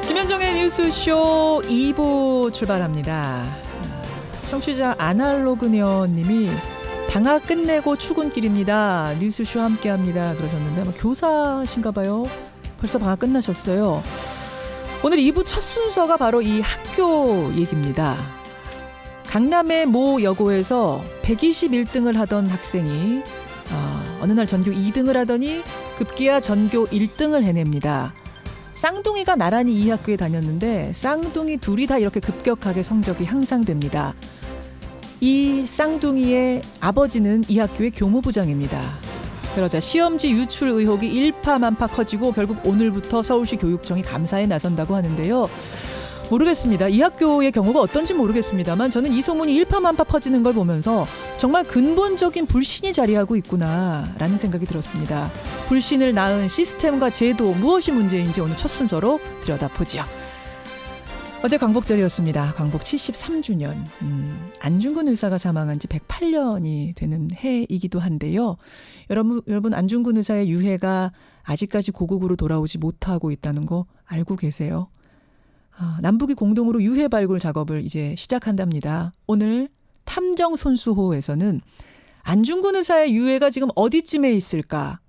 [SPEAKER 2] 김현정의 뉴스쇼 2부 출발합니다. 청취자 아날로그녀님이 방학 끝내고 출근길입니다. 뉴스쇼 함께합니다. 그러셨는데 아마 교사신가 봐요. 벌써 방학 끝나셨어요. 오늘 2부 첫 순서가 바로 이 학교 얘기입니다. 강남의 모 여고에서 121등을 하던 학생이 어느 날 전교 2등을 하더니 급기야 전교 1등을 해냅니다. 쌍둥이가 나란히 이 학교에 다녔는데 쌍둥이 둘이 다 이렇게 급격하게 성적이 향상됩니다. 이 쌍둥이의 아버지는 이 학교의 교무부장입니다. 그러자 시험지 유출 의혹이 일파만파 커지고 결국 오늘부터 서울시 교육청이 감사에 나선다고 하는데요. 모르겠습니다. 이 학교의 경우가 어떤지 모르겠습니다만 저는 이 소문이 일파만파 퍼지는 걸 보면서 정말 근본적인 불신이 자리하고 있구나라는 생각이 들었습니다. 불신을 낳은 시스템과 제도, 무엇이 문제인지 오늘 첫 순서로 들여다보지요. 어제 광복절이었습니다. 광복 73주년. 안중근 의사가 사망한 지 108년이 되는 해이기도 한데요. 여러분 안중근 의사의 유해가 아직까지 고국으로 돌아오지 못하고 있다는 거 알고 계세요? 남북이 공동으로 유해 발굴 작업을 이제 시작한답니다. 오늘 탐정 손수호에서는 안중근 의사의 유해가 지금 어디쯤에 있을까?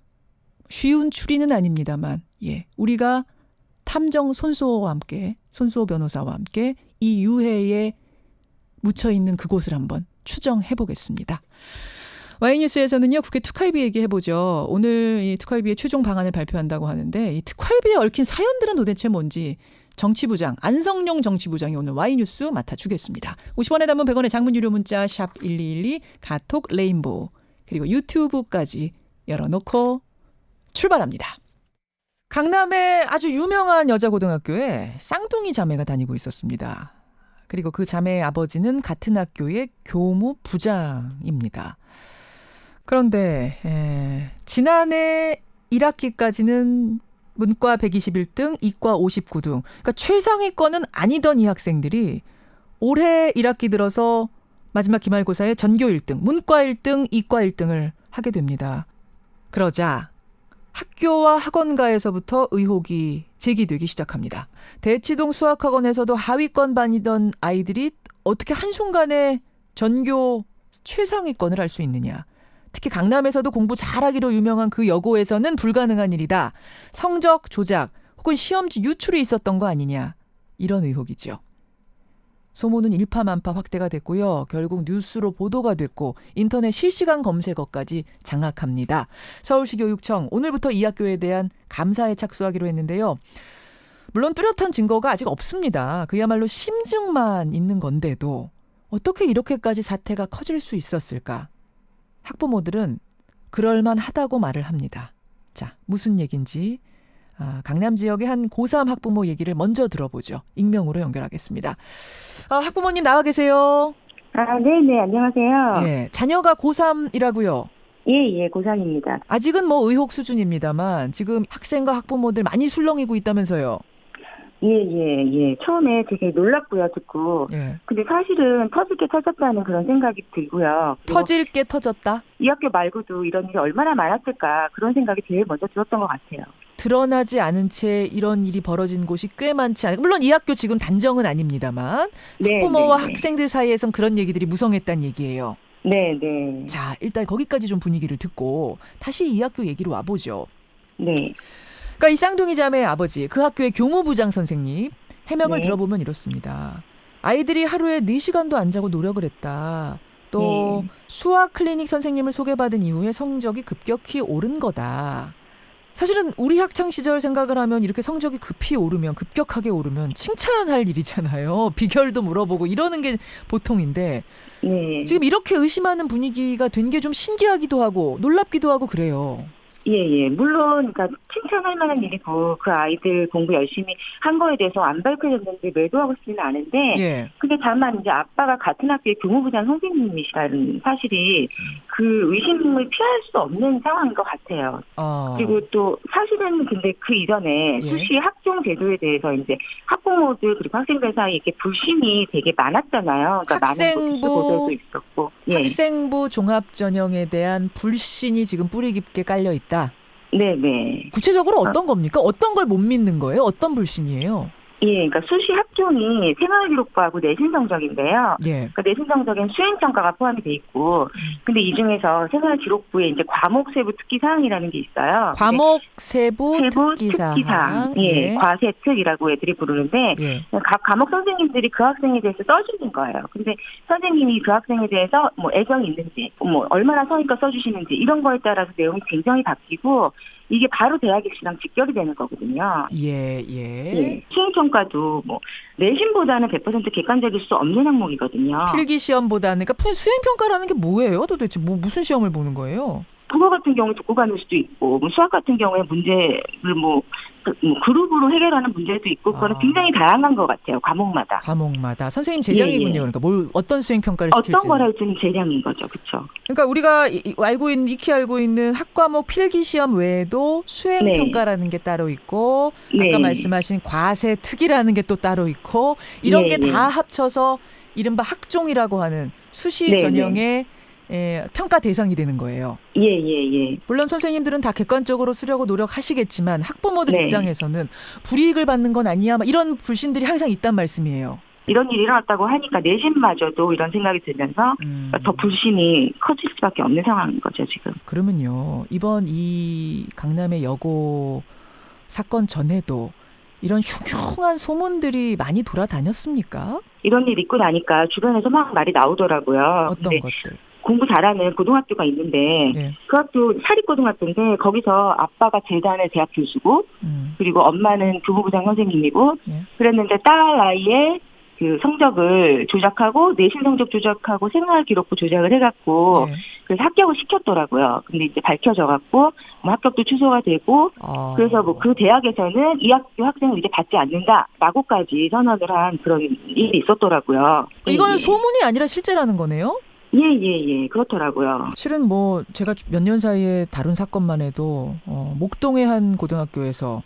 [SPEAKER 2] 쉬운 추리는 아닙니다만, 우리가 탐정 손수호와 함께, 손수호 변호사와 함께 이 유해에 묻혀 있는 그곳을 한번 추정해 보겠습니다. 와이뉴스에서는요, 국회 특활비 얘기해보죠. 오늘 이 특활비의 최종 방안을 발표한다고 하는데 이 특활비에 얽힌 사연들은 도대체 뭔지 정치부장, 안성용 정치부장이 오늘 와이뉴스 맡아주겠습니다. 50원에 담은 100원의 장문 유료 문자 샵 1212 카톡 레인보우 그리고 유튜브까지 열어놓고 출발합니다. 강남의 아주 유명한 여자고등학교에 쌍둥이 자매가 다니고 있었습니다. 그리고 그 자매의 아버지는 같은 학교의 교무부장입니다. 그런데 지난해 1학기까지는 문과 121등, 이과 59등. 그러니까 최상위권은 아니던 이 학생들이 올해 1학기 들어서 마지막 기말고사에 전교 1등, 문과 1등, 이과 1등을 하게 됩니다. 그러자 학교와 학원가에서부터 의혹이 제기되기 시작합니다. 대치동 수학학원에서도 하위권 반이던 아이들이 어떻게 한순간에 전교 최상위권을 할 수 있느냐. 특히 강남에서도 공부 잘하기로 유명한 그 여고에서는 불가능한 일이다. 성적 조작 혹은 시험지 유출이 있었던 거 아니냐. 이런 의혹이죠. 소문은 일파만파 확대가 됐고요. 결국 뉴스로 보도가 됐고 인터넷 실시간 검색어까지 장악합니다. 서울시 교육청 오늘부터 이 학교에 대한 감사에 착수하기로 했는데요. 물론 뚜렷한 증거가 아직 없습니다. 그야말로 심증만 있는 건데도 어떻게 이렇게까지 사태가 커질 수 있었을까? 학부모들은 그럴만하다고 말을 합니다. 자, 무슨 얘기인지 강남 지역의 한 고3 학부모 얘기를 먼저 들어보죠. 익명으로 연결하겠습니다. 학부모님 나와 계세요?
[SPEAKER 10] 네네, 안녕하세요.
[SPEAKER 2] 예, 자녀가 고3이라고요?
[SPEAKER 10] 예, 고3입니다.
[SPEAKER 2] 아직은 뭐 의혹 수준입니다만 지금 학생과 학부모들 많이 술렁이고 있다면서요?
[SPEAKER 10] 예. 처음에 되게 놀랐고요, 듣고.
[SPEAKER 2] 예.
[SPEAKER 10] 근데 사실은 터질 게 터졌다는 그런 생각이 들고요.
[SPEAKER 2] 터질 게 터졌다?
[SPEAKER 10] 이 학교 말고도 이런 일이 얼마나 많았을까 그런 생각이 제일 먼저 들었던 것 같아요.
[SPEAKER 2] 드러나지 않은 채 이런 일이 벌어진 곳이 꽤 많지 않아요. 물론 이 학교 지금 단정은 아닙니다만 학부모와 학생들 사이에선 그런 얘기들이 무성했다는 얘기예요.
[SPEAKER 10] 네.
[SPEAKER 2] 자, 일단 거기까지 좀 분위기를 듣고 다시 이 학교 얘기로 와보죠.
[SPEAKER 10] 네.
[SPEAKER 2] 그러니까 이 쌍둥이 자매의 아버지, 그 학교의 교무부장 선생님 해명을 들어보면 이렇습니다. 아이들이 하루에 4시간도 안 자고 노력을 했다. 또 수학 클리닉 선생님을 소개받은 이후에 성적이 급격히 오른 거다. 사실은 우리 학창 시절 생각을 하면 이렇게 성적이 급격하게 오르면 칭찬할 일이잖아요. 비결도 물어보고 이러는 게 보통인데
[SPEAKER 10] 네.
[SPEAKER 2] 지금 이렇게 의심하는 분위기가 된 게 좀 신기하기도 하고 놀랍기도 하고 그래요.
[SPEAKER 10] 예. 물론, 그러니까 칭찬할 만한 일이고 그 아이들 공부 열심히 한 거에 대해서 안 밝혀졌는데 매도하고 싶지는 않은데,
[SPEAKER 2] 예.
[SPEAKER 10] 근데 다만 이제 아빠가 같은 학교의 교무부장 선생님이시라는 사실이 그 의심을 피할 수 없는 상황인 것 같아요. 그리고 또 사실은 근데 그 이전에
[SPEAKER 2] 예.
[SPEAKER 10] 수시 학종 제도에 대해서 이제 학부모들 그리고 학생들 사이에 이렇게 불신이 되게 많았잖아요. 그러니까 많은 뉴스 보도도 있었고. 예.
[SPEAKER 2] 학생부 종합전형에 대한 불신이 지금 뿌리 깊게 깔려 있다.
[SPEAKER 10] 네네.
[SPEAKER 2] 구체적으로 어떤 겁니까? 어떤 걸 못 믿는 거예요? 어떤 불신이에요?
[SPEAKER 10] 예, 그러니까 수시 학종이 생활기록부하고 내신 성적인데요.
[SPEAKER 2] 예.
[SPEAKER 10] 그러니까 내신 성적엔 수행평가가 포함이 돼 있고, 근데 이 중에서 생활기록부에 이제 과목 세부 특기 사항이라는 게 있어요.
[SPEAKER 2] 과목 세부 특기 사항.
[SPEAKER 10] 예, 과세특이라고 애들이 부르는데,
[SPEAKER 2] 예.
[SPEAKER 10] 각 과목 선생님들이 그 학생에 대해서 써주는 거예요. 근데 선생님이 그 학생에 대해서 뭐 애정이 있는지, 뭐 얼마나 성의껏 써주시는지 이런 거에 따라서 내용이 굉장히 바뀌고, 이게 바로 대학 입시랑 직결이 되는 거거든요.
[SPEAKER 2] 예.
[SPEAKER 10] 수행평가도 뭐 내신보다는 100% 객관적일 수 없는 항목이거든요.
[SPEAKER 2] 필기시험보다는, 그러니까 수행평가라는 게 뭐예요? 도대체 무슨 시험을 보는 거예요?
[SPEAKER 10] 국어 같은 경우에 독후감일 수도 있고, 뭐 수학 같은 경우에 문제를 뭐 그룹으로 해결하는 문제도 있고, 그거는 굉장히 다양한 것 같아요. 과목마다.
[SPEAKER 2] 선생님 재량이군요. 그러니까 어떤 수행평가를 시킬지.
[SPEAKER 10] 어떤 걸 할지는 재량인 거죠. 그렇죠.
[SPEAKER 2] 그러니까 우리가 익히 알고 있는 학과목 필기시험 외에도 수행평가라는 게 따로 있고, 아까 말씀하신 과세특이라는 게 또 따로 있고, 이런 게 다 합쳐서 이른바 학종이라고 하는 수시 전형의 평가 대상이 되는 거예요.
[SPEAKER 10] 예.
[SPEAKER 2] 물론 선생님들은 다 객관적으로 쓰려고 노력하시겠지만 학부모들 입장에서는 불이익을 받는 건 아니야, 이런 불신들이 항상 있단 말씀이에요.
[SPEAKER 10] 이런 일이 일어났다고 하니까 내신마저도 이런 생각이 들면서 더 불신이 커질 수밖에 없는 상황인 거죠, 지금.
[SPEAKER 2] 그러면요, 이번 이 강남의 여고 사건 전에도 이런 흉흉한 소문들이 많이 돌아다녔습니까?
[SPEAKER 10] 이런 일 있고 나니까 주변에서 막 말이 나오더라고요.
[SPEAKER 2] 어떤 것들?
[SPEAKER 10] 공부 잘하는 고등학교가 있는데 그 학교 사립고등학교인데 거기서 아빠가 재단의 대학 교수고 그리고 엄마는 교무부장 선생님이고 그랬는데 딸 아이의 그 성적을 조작하고 내신 성적 조작하고 생활기록부 조작을 해갖고 그래서 합격을 시켰더라고요. 근데 이제 밝혀져갖고 뭐 합격도 취소가 되고 그래서 뭐 그 대학에서는 이 학교 학생을 이제 받지 않는다라고까지 선언을 한 그런 일이 있었더라고요.
[SPEAKER 2] 이거는 소문이 아니라 실제라는 거네요?
[SPEAKER 10] 예. 그렇더라고요.
[SPEAKER 2] 실은 뭐 제가 몇 년 사이에 다룬 사건만 해도 목동의 한 고등학교에서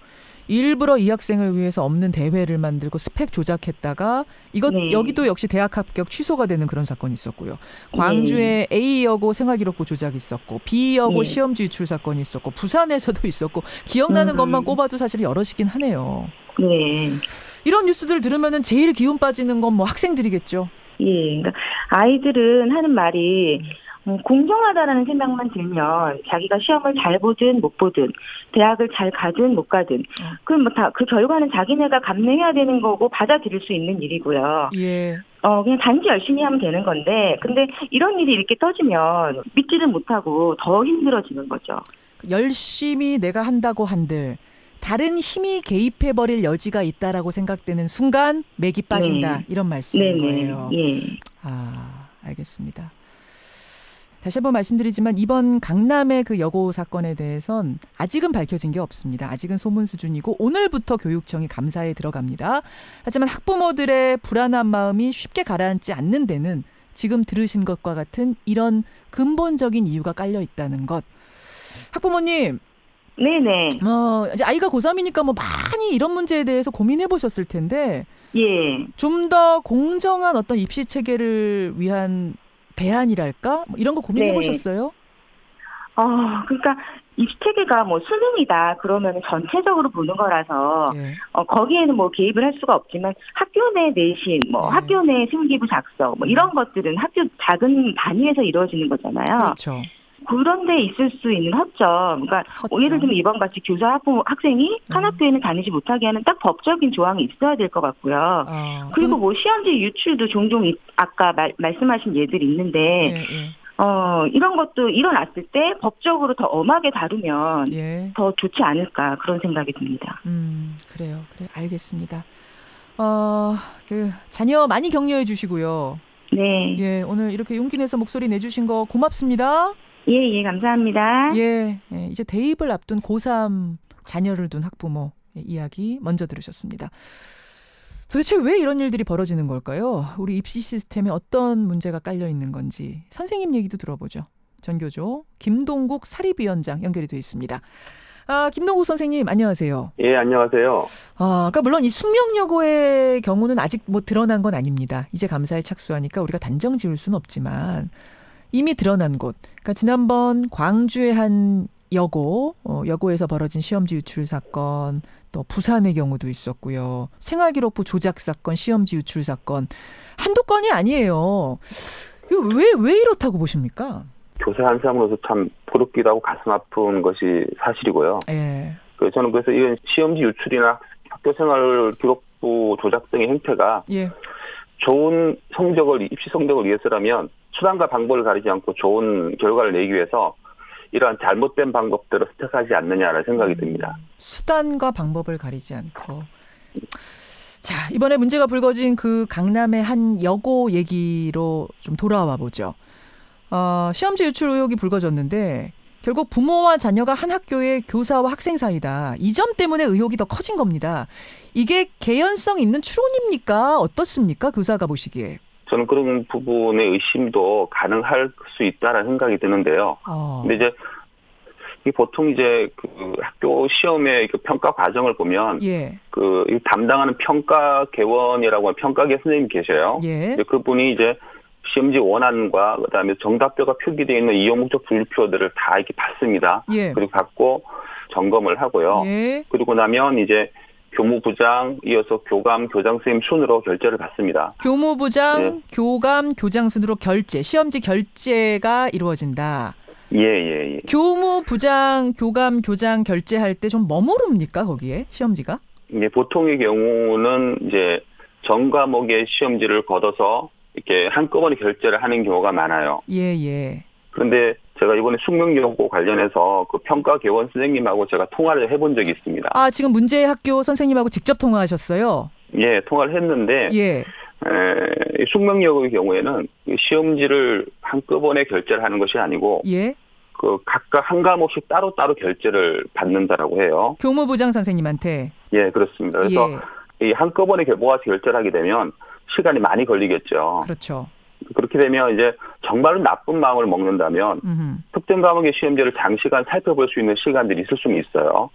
[SPEAKER 2] 일부러 이 학생을 위해서 없는 대회를 만들고 스펙 조작했다가 여기도 역시 대학 합격 취소가 되는 그런 사건이 있었고요. 광주에 A여고 생활기록부 조작이 있었고 B여고 시험지 유출 사건이 있었고 부산에서도 있었고 기억나는 것만 꼽아도 사실 여럿이긴 하네요.
[SPEAKER 10] 네.
[SPEAKER 2] 이런 뉴스들 들으면은 제일 기운 빠지는 건 뭐 학생들이겠죠.
[SPEAKER 10] 예, 그러니까 아이들은 하는 말이 공정하다라는 생각만 들면 자기가 시험을 잘 보든 못 보든 대학을 잘 가든 못 가든 그럼 뭐 다 그 결과는 자기네가 감내해야 되는 거고 받아들일 수 있는 일이고요.
[SPEAKER 2] 예.
[SPEAKER 10] 그냥 단지 열심히 하면 되는 건데 근데 이런 일이 이렇게 터지면 믿지를 못하고 더 힘들어지는 거죠.
[SPEAKER 2] 열심히 내가 한다고 한들 다른 힘이 개입해버릴 여지가 있다라고 생각되는 순간 맥이 빠진다. 이런 말씀인 거예요. 알겠습니다. 다시 한번 말씀드리지만 이번 강남의 그 여고 사건에 대해선 아직은 밝혀진 게 없습니다. 아직은 소문 수준이고 오늘부터 교육청이 감사에 들어갑니다. 하지만 학부모들의 불안한 마음이 쉽게 가라앉지 않는 데는 지금 들으신 것과 같은 이런 근본적인 이유가 깔려 있다는 것. 학부모님.
[SPEAKER 10] 네네.
[SPEAKER 2] 이제 아이가 고3이니까 뭐 많이 이런 문제에 대해서 고민해 보셨을 텐데, 좀 더 공정한 어떤 입시 체계를 위한 대안이랄까? 뭐 이런 거 고민해 보셨어요?
[SPEAKER 10] 그러니까 입시 체계가 뭐 수능이다 그러면 전체적으로 보는 거라서 거기에는 뭐 개입을 할 수가 없지만 학교 내 내신, 뭐 학교 내 생기부 작성, 뭐 이런 것들은 학교 작은 단위에서 이루어지는 거잖아요.
[SPEAKER 2] 그렇죠.
[SPEAKER 10] 그런 데 있을 수 있는 허점. 그러니까 예를 들면 이번 같이 교사 학생이 한 학교에는 다니지 못하게 하는 딱 법적인 조항이 있어야 될 것 같고요. 그리고 뭐 시험지 유출도 종종 아까 말씀하신 예들이 있는데 이런 것도 일어났을 때 법적으로 더 엄하게 다루면
[SPEAKER 2] 예.
[SPEAKER 10] 더 좋지 않을까 그런 생각이 듭니다.
[SPEAKER 2] 그래요. 알겠습니다. 자녀 많이 격려해 주시고요.
[SPEAKER 10] 네.
[SPEAKER 2] 예, 오늘 이렇게 용기 내서 목소리 내주신 거 고맙습니다.
[SPEAKER 10] 예, 감사합니다.
[SPEAKER 2] 예, 이제 대입을 앞둔 고3 자녀를 둔 학부모 이야기 먼저 들으셨습니다. 도대체 왜 이런 일들이 벌어지는 걸까요? 우리 입시 시스템에 어떤 문제가 깔려 있는 건지 선생님 얘기도 들어보죠. 전교조 김동국 사립위원장 연결이 돼 있습니다. 김동국 선생님 안녕하세요.
[SPEAKER 11] 예, 안녕하세요.
[SPEAKER 2] 그러니까 물론 이 숙명여고의 경우는 아직 드러난 건 아닙니다. 이제 감사에 착수하니까 우리가 단정 지을 수는 없지만 이미 드러난 곳. 그러니까 지난번 광주의 한 여고에서 벌어진 시험지 유출 사건, 또 부산의 경우도 있었고요. 생활기록부 조작 사건, 시험지 유출 사건 한두 건이 아니에요. 이거 왜 이렇다고 보십니까?
[SPEAKER 11] 교사 한 사람으로서 참 부럽기도 하고 가슴 아픈 것이 사실이고요.
[SPEAKER 2] 예.
[SPEAKER 11] 저는 그래서 이런 시험지 유출이나 학교생활 기록부 조작 등의 행태가 좋은 입시 성적을 위해서라면 수단과 방법을 가리지 않고 좋은 결과를 내기 위해서 이러한 잘못된 방법대로 선택하지 않느냐라는 생각이 듭니다.
[SPEAKER 2] 수단과 방법을 가리지 않고. 자, 이번에 문제가 불거진 그 강남의 한 여고 얘기로 좀 돌아와 보죠. 시험지 유출 의혹이 불거졌는데 결국 부모와 자녀가 한 학교의 교사와 학생 사이다. 이 점 때문에 의혹이 더 커진 겁니다. 이게 개연성 있는 추론입니까? 어떻습니까? 교사가 보시기에.
[SPEAKER 11] 저는 그런 부분의 의심도 가능할 수 있다라는 생각이 드는데요. 근데 이제 보통 이제 그 학교 시험의 그 평가 과정을 보면 그 담당하는 평가계원이라고 하는 평가계 선생님이 계셔요. 근데 그분이 이제 시험지 원안과 그다음에 정답표가 표기되어 있는 이용 목적 분류표들을 다 이렇게 받습니다. 그리고 받고 점검을 하고요. 그리고 나면 이제 교무부장, 이어서 교감, 교장 선생님 순으로 결제를 받습니다.
[SPEAKER 2] 교무부장, 교감, 교장 순으로 결제, 시험지 결제가 이루어진다.
[SPEAKER 11] 예.
[SPEAKER 2] 교무부장, 교감, 교장 결제할 때 좀 머무릅니까 거기에 시험지가?
[SPEAKER 11] 보통의 경우는 이제 전 과목의 시험지를 걷어서 이렇게 한꺼번에 결제를 하는 경우가 많아요. 그런데 제가 이번에 숙명여고 관련해서 그 평가계원 선생님하고 제가 통화를 해본 적이 있습니다.
[SPEAKER 2] 지금 문제의 학교 선생님하고 직접 통화하셨어요?
[SPEAKER 11] 예, 통화를 했는데 숙명여고의 경우에는 시험지를 한꺼번에 결제를 하는 것이 아니고 그 각각 한 과목씩 따로따로 결제를 받는다라고 해요.
[SPEAKER 2] 교무부장 선생님한테?
[SPEAKER 11] 예, 그렇습니다. 그래서 이 한꺼번에 모아서 결제를 하게 되면 시간이 많이 걸리겠죠.
[SPEAKER 2] 그렇죠.
[SPEAKER 11] 그렇게 되면 이제 정말로 나쁜 마음을 먹는다면 특정 과목의 시험지를 장시간 살펴볼 수 있는 시간들이 있을 수는 있어요.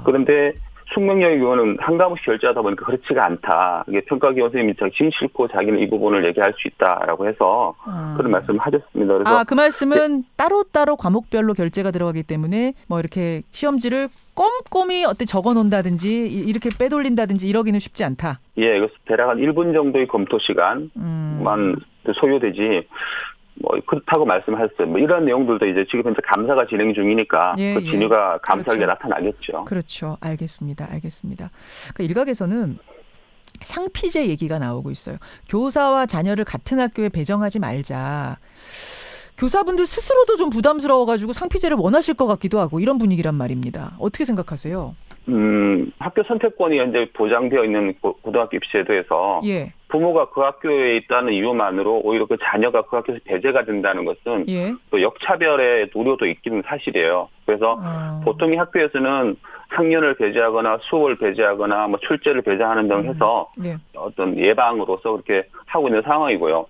[SPEAKER 11] 그런데 숙명여의 경우는 한 과목씩 결제하다 보니까 그렇지가 않다. 이게 평가기원 선생님이 진 싫고 자기는 이 부분을 얘기할 수 있다라고 해서 그런 말씀을 하셨습니다. 그래서
[SPEAKER 2] 그 말씀은 따로따로 과목별로 결제가 들어가기 때문에 뭐 이렇게 시험지를 꼼꼼히 적어 놓는다든지 이렇게 빼돌린다든지 이러기는 쉽지 않다.
[SPEAKER 11] 예, 그래서 대략 한 1분 정도의 검토 시간만 소요되지 뭐 그렇다고 말씀하셨어요. 뭐 이런 내용들도 이제 지금 현재 감사가 진행 중이니까 그 진위가 감사하게 나타나겠죠.
[SPEAKER 2] 그렇죠. 알겠습니다. 그러니까 일각에서는 상피제 얘기가 나오고 있어요. 교사와 자녀를 같은 학교에 배정하지 말자. 교사분들 스스로도 좀 부담스러워가지고 상피제를 원하실 것 같기도 하고 이런 분위기란 말입니다. 어떻게 생각하세요?
[SPEAKER 11] 학교 선택권이 현재 보장되어 있는 고등학교 입시제도에서 부모가 그 학교에 있다는 이유만으로 오히려 그 자녀가 그 학교에서 배제가 된다는 것은 또 역차별의 우려도 있기는 사실이에요. 그래서 보통 이 학교에서는 학년을 배제하거나 수업을 배제하거나 뭐 출제를 배제하는 등 해서 어떤 예방으로서 그렇게 하고 있는 상황이고요.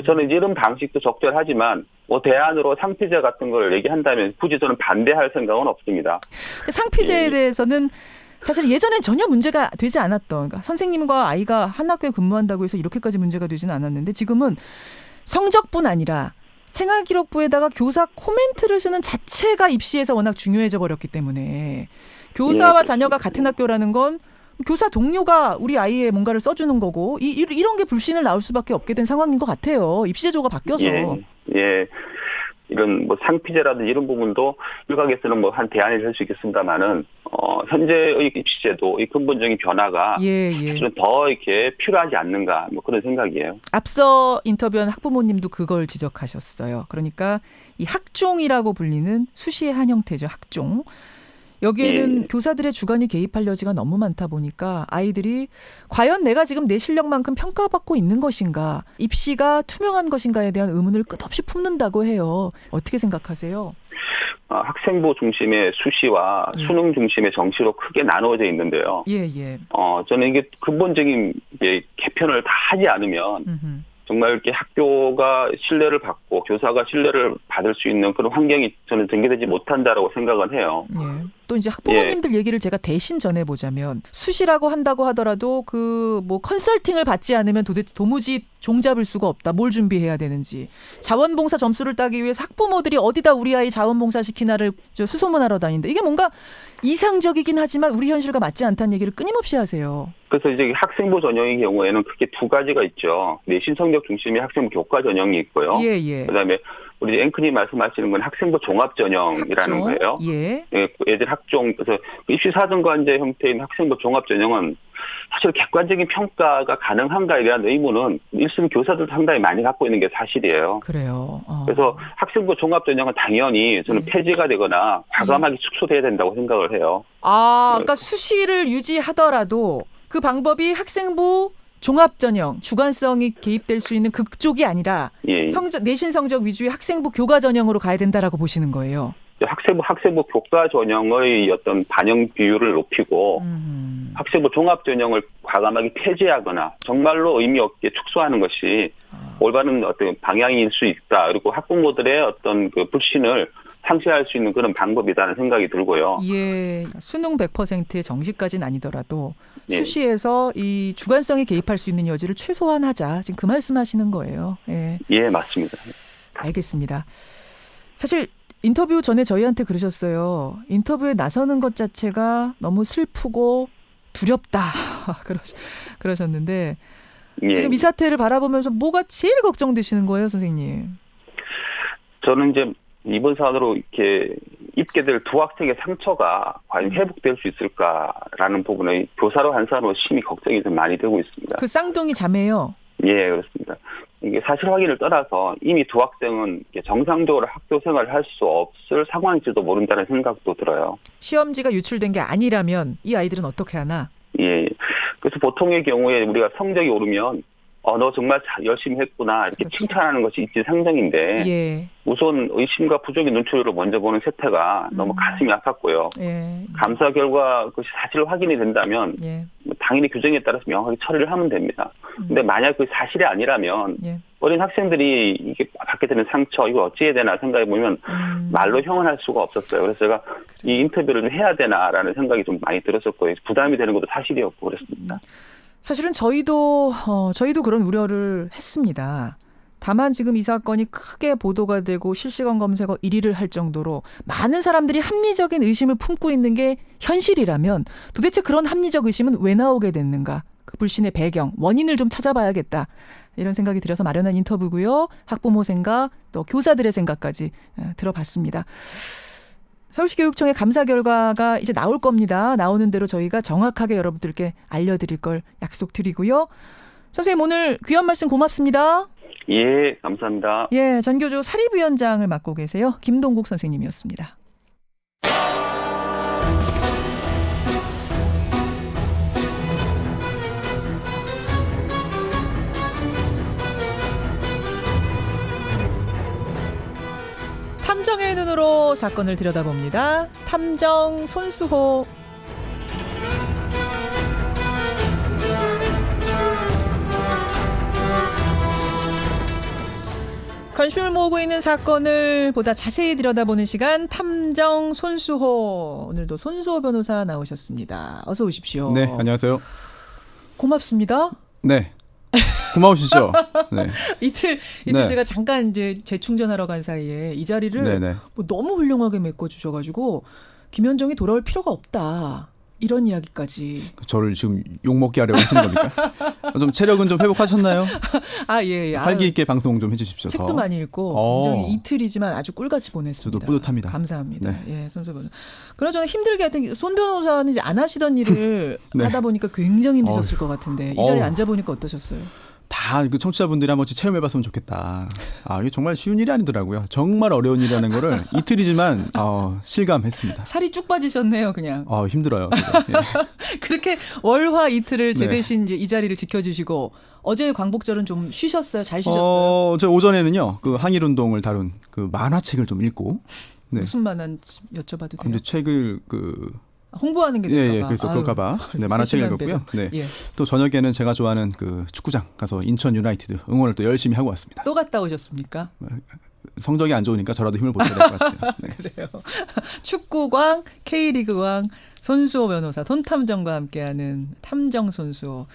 [SPEAKER 11] 저는 이런 방식도 적절하지만 뭐 대안으로 상피제 같은 걸 얘기한다면 굳이 저는 반대할 생각은 없습니다.
[SPEAKER 2] 상피제에 대해서는 사실 예전엔 전혀 문제가 되지 않았던, 그러니까 선생님과 아이가 한 학교에 근무한다고 해서 이렇게까지 문제가 되지는 않았는데 지금은 성적뿐 아니라 생활기록부에다가 교사 코멘트를 쓰는 자체가 입시에서 워낙 중요해져 버렸기 때문에 교사와 자녀가 같은 학교라는 건 교사 동료가 우리 아이의 뭔가를 써주는 거고 이런 게 불신을 낳을 수밖에 없게 된 상황인 것 같아요. 입시제도가 바뀌어서.
[SPEAKER 11] 이런 뭐 상피제라든지 이런 부분도 일각에서는 뭐 한 대안이 될 수 있겠습니다만은 현재의 입시제도 이 근본적인 변화가 사실은 더 이렇게 필요하지 않는가 뭐 그런 생각이에요.
[SPEAKER 2] 앞서 인터뷰한 학부모님도 그걸 지적하셨어요. 그러니까 이 학종이라고 불리는 수시의 한 형태죠. 학종. 여기에는 교사들의 주관이 개입할 여지가 너무 많다 보니까 아이들이 과연 내가 지금 내 실력만큼 평가받고 있는 것인가, 입시가 투명한 것인가에 대한 의문을 끝없이 품는다고 해요. 어떻게 생각하세요?
[SPEAKER 11] 학생부 중심의 수시와 수능 중심의 정시로 크게 나누어져 있는데요. 저는 이게 근본적인 개편을 다 하지 않으면 정말 이렇게 학교가 신뢰를 받고 교사가 신뢰를 받을 수 있는 그런 환경이 저는 전개되지 못한다라고 생각은 해요.
[SPEAKER 2] 또 이제 학부모님들 얘기를 제가 대신 전해보자면 수시라고 한다고 하더라도 그 뭐 컨설팅을 받지 않으면 도무지 종잡을 수가 없다. 뭘 준비해야 되는지. 자원봉사 점수를 따기 위해서 학부모들이 어디다 우리 아이 자원봉사 시키나를 수소문하러 다닌다. 이게 뭔가 이상적이긴 하지만 우리 현실과 맞지 않다는 얘기를 끊임없이 하세요.
[SPEAKER 11] 그래서 이제 학생부 전형의 경우에는 크게 두 가지가 있죠. 내신 성적 중심의 학생부 교과 전형이 있고요. 그다음에 우리 앵커님 말씀하시는 건 학생부 종합 전형이라는 거예요. 애들 학종, 그래서 입시 사정관제 형태인 학생부 종합 전형은 사실 객관적인 평가가 가능한가에 대한 의문은 일선 교사들도 상당히 많이 갖고 있는 게 사실이에요.
[SPEAKER 2] 그래요.
[SPEAKER 11] 그래서 학생부 종합 전형은 당연히 저는 폐지가 되거나 과감하게 축소돼야 된다고 생각을 해요.
[SPEAKER 2] 그러니까 수시를 유지하더라도 그 방법이 학생부 종합전형, 주관성이 개입될 수 있는 그쪽이 아니라 내신 성적 위주의 학생부 교과 전형으로 가야 된다라고 보시는 거예요.
[SPEAKER 11] 학생부 교과 전형의 어떤 반영 비율을 높이고 학생부 종합 전형을 과감하게 폐지하거나 정말로 의미 없게 축소하는 것이 올바른 어떤 방향일 수 있다. 그리고 학부모들의 어떤 그 불신을 상쇄할 수 있는 그런 방법이라는 생각이 들고요.
[SPEAKER 2] 수능 100%의 정시까지는 아니더라도 수시에서 이 주관성이 개입할 수 있는 여지를 최소한 하자. 지금 그 말씀하시는 거예요.
[SPEAKER 11] 맞습니다.
[SPEAKER 2] 알겠습니다. 사실 인터뷰 전에 저희한테 그러셨어요. 인터뷰에 나서는 것 자체가 너무 슬프고 두렵다. 그러셨는데 지금 이 사태를 바라보면서 뭐가 제일 걱정되시는 거예요, 선생님?
[SPEAKER 11] 저는 이제 이번 사안으로 이렇게 입게 될 두 학생의 상처가 과연 회복될 수 있을까라는 부분에 교사로 한 사람으로 심히 걱정이 좀 많이 되고 있습니다.
[SPEAKER 2] 그 쌍둥이 자매요?
[SPEAKER 11] 그렇습니다. 이게 사실 확인을 떠나서 이미 두 학생은 정상적으로 학교 생활을 할 수 없을 상황일지도 모른다는 생각도 들어요.
[SPEAKER 2] 시험지가 유출된 게 아니라면 이 아이들은 어떻게 하나?
[SPEAKER 11] 그래서 보통의 경우에 우리가 성적이 오르면 너 정말 열심히 했구나 이렇게 칭찬하는 것이 입지상정인데 우선 의심과 부족의 눈초리로 먼저 보는 세태가 너무 가슴이 아팠고요. 감사 결과 그것이 사실 확인이 된다면 당연히 규정에 따라서 명확하게 처리를 하면 됩니다. 근데 만약 그 사실이 아니라면 어린 학생들이 이게 받게 되는 상처 이걸 어찌 해야 되나 생각해 보면 말로 형언할 수가 없었어요. 그래서 제가 이 인터뷰를 좀 해야 되나라는 생각이 좀 많이 들었었고 부담이 되는 것도 사실이었고 그랬습니다.
[SPEAKER 2] 사실은 저희도 그런 우려를 했습니다. 다만 지금 이 사건이 크게 보도가 되고 실시간 검색어 1위를 할 정도로 많은 사람들이 합리적인 의심을 품고 있는 게 현실이라면 도대체 그런 합리적 의심은 왜 나오게 됐는가? 그 불신의 배경, 원인을 좀 찾아봐야겠다. 이런 생각이 들어서 마련한 인터뷰고요. 학부모 생각, 또 교사들의 생각까지 들어봤습니다. 서울시 교육청의 감사 결과가 이제 나올 겁니다. 나오는 대로 저희가 정확하게 여러분들께 알려드릴 걸 약속드리고요. 선생님 오늘 귀한 말씀 고맙습니다.
[SPEAKER 11] 감사합니다.
[SPEAKER 2] 전교조 사립위원장을 맡고 계세요. 김동국 선생님이었습니다. 탐정의 눈으로 사건을 들여다봅니다. 탐정 손수호. 관심을 모으고 있는 사건을 보다 자세히 들여다보는 시간 탐정 손수호. 오늘도 손수호 변호사 나오셨습니다. 어서 오십시오.
[SPEAKER 12] 네, 안녕하세요.
[SPEAKER 2] 고맙습니다.
[SPEAKER 12] 네. 고마우시죠?
[SPEAKER 2] 이틀 제가 잠깐 이제 재충전하러 간 사이에 이 자리를 뭐 너무 훌륭하게 메꿔주셔가지고 김현정이 돌아올 필요가 없다. 이런 이야기까지.
[SPEAKER 12] 저를 지금 욕먹게 하려고 하시는 겁니까? 좀 체력은 좀 회복하셨나요?
[SPEAKER 2] 예.
[SPEAKER 12] 활기 있게 방송 좀 해주십시오.
[SPEAKER 2] 책도 많이 읽고 굉장히 이틀이지만 아주 꿀같이 보냈습니다.
[SPEAKER 12] 저도 뿌듯합니다.
[SPEAKER 2] 감사합니다. 네. 선수분. 그러나 힘들게 하여튼 손 변호사는 이제 안 하시던 일을 네. 하다 보니까 굉장히 힘드셨을 것 같은데 이 자리에 앉아보니까 어떠셨어요?
[SPEAKER 12] 다 그 청취자분들이 한 번씩 체험해봤으면 좋겠다. 이게 정말 쉬운 일이 아니더라고요. 정말 어려운 일이라는 거를 이틀이지만 실감했습니다.
[SPEAKER 2] 살이 쭉 빠지셨네요, 그냥.
[SPEAKER 12] 힘들어요. 예.
[SPEAKER 2] 그렇게 월화 이틀을 제 대신 이제 이 자리를 지켜주시고 어제 광복절은 좀 쉬셨어요? 잘 쉬셨어요?
[SPEAKER 12] 저 오전에는요 그 항일 운동을 다룬 그 만화책을 좀 읽고.
[SPEAKER 2] 네. 무슨 만화인지 여쭤봐도 돼요?
[SPEAKER 12] 근데 책을
[SPEAKER 2] 홍보하는 게 될까봐.
[SPEAKER 12] 예, 그래서 그럴까봐 만화책을 읽었고요. 네. 예. 또 저녁에는 제가 좋아하는 그 축구장 가서 인천 유나이티드 응원을 또 열심히 하고 왔습니다.
[SPEAKER 2] 또 갔다 오셨습니까?
[SPEAKER 12] 성적이 안 좋으니까 저라도 힘을 보태야 될 것 같아요. 네.
[SPEAKER 2] 그래요. 축구광, K리그광, 손수호 변호사, 손탐정과 함께하는 탐정 손수호.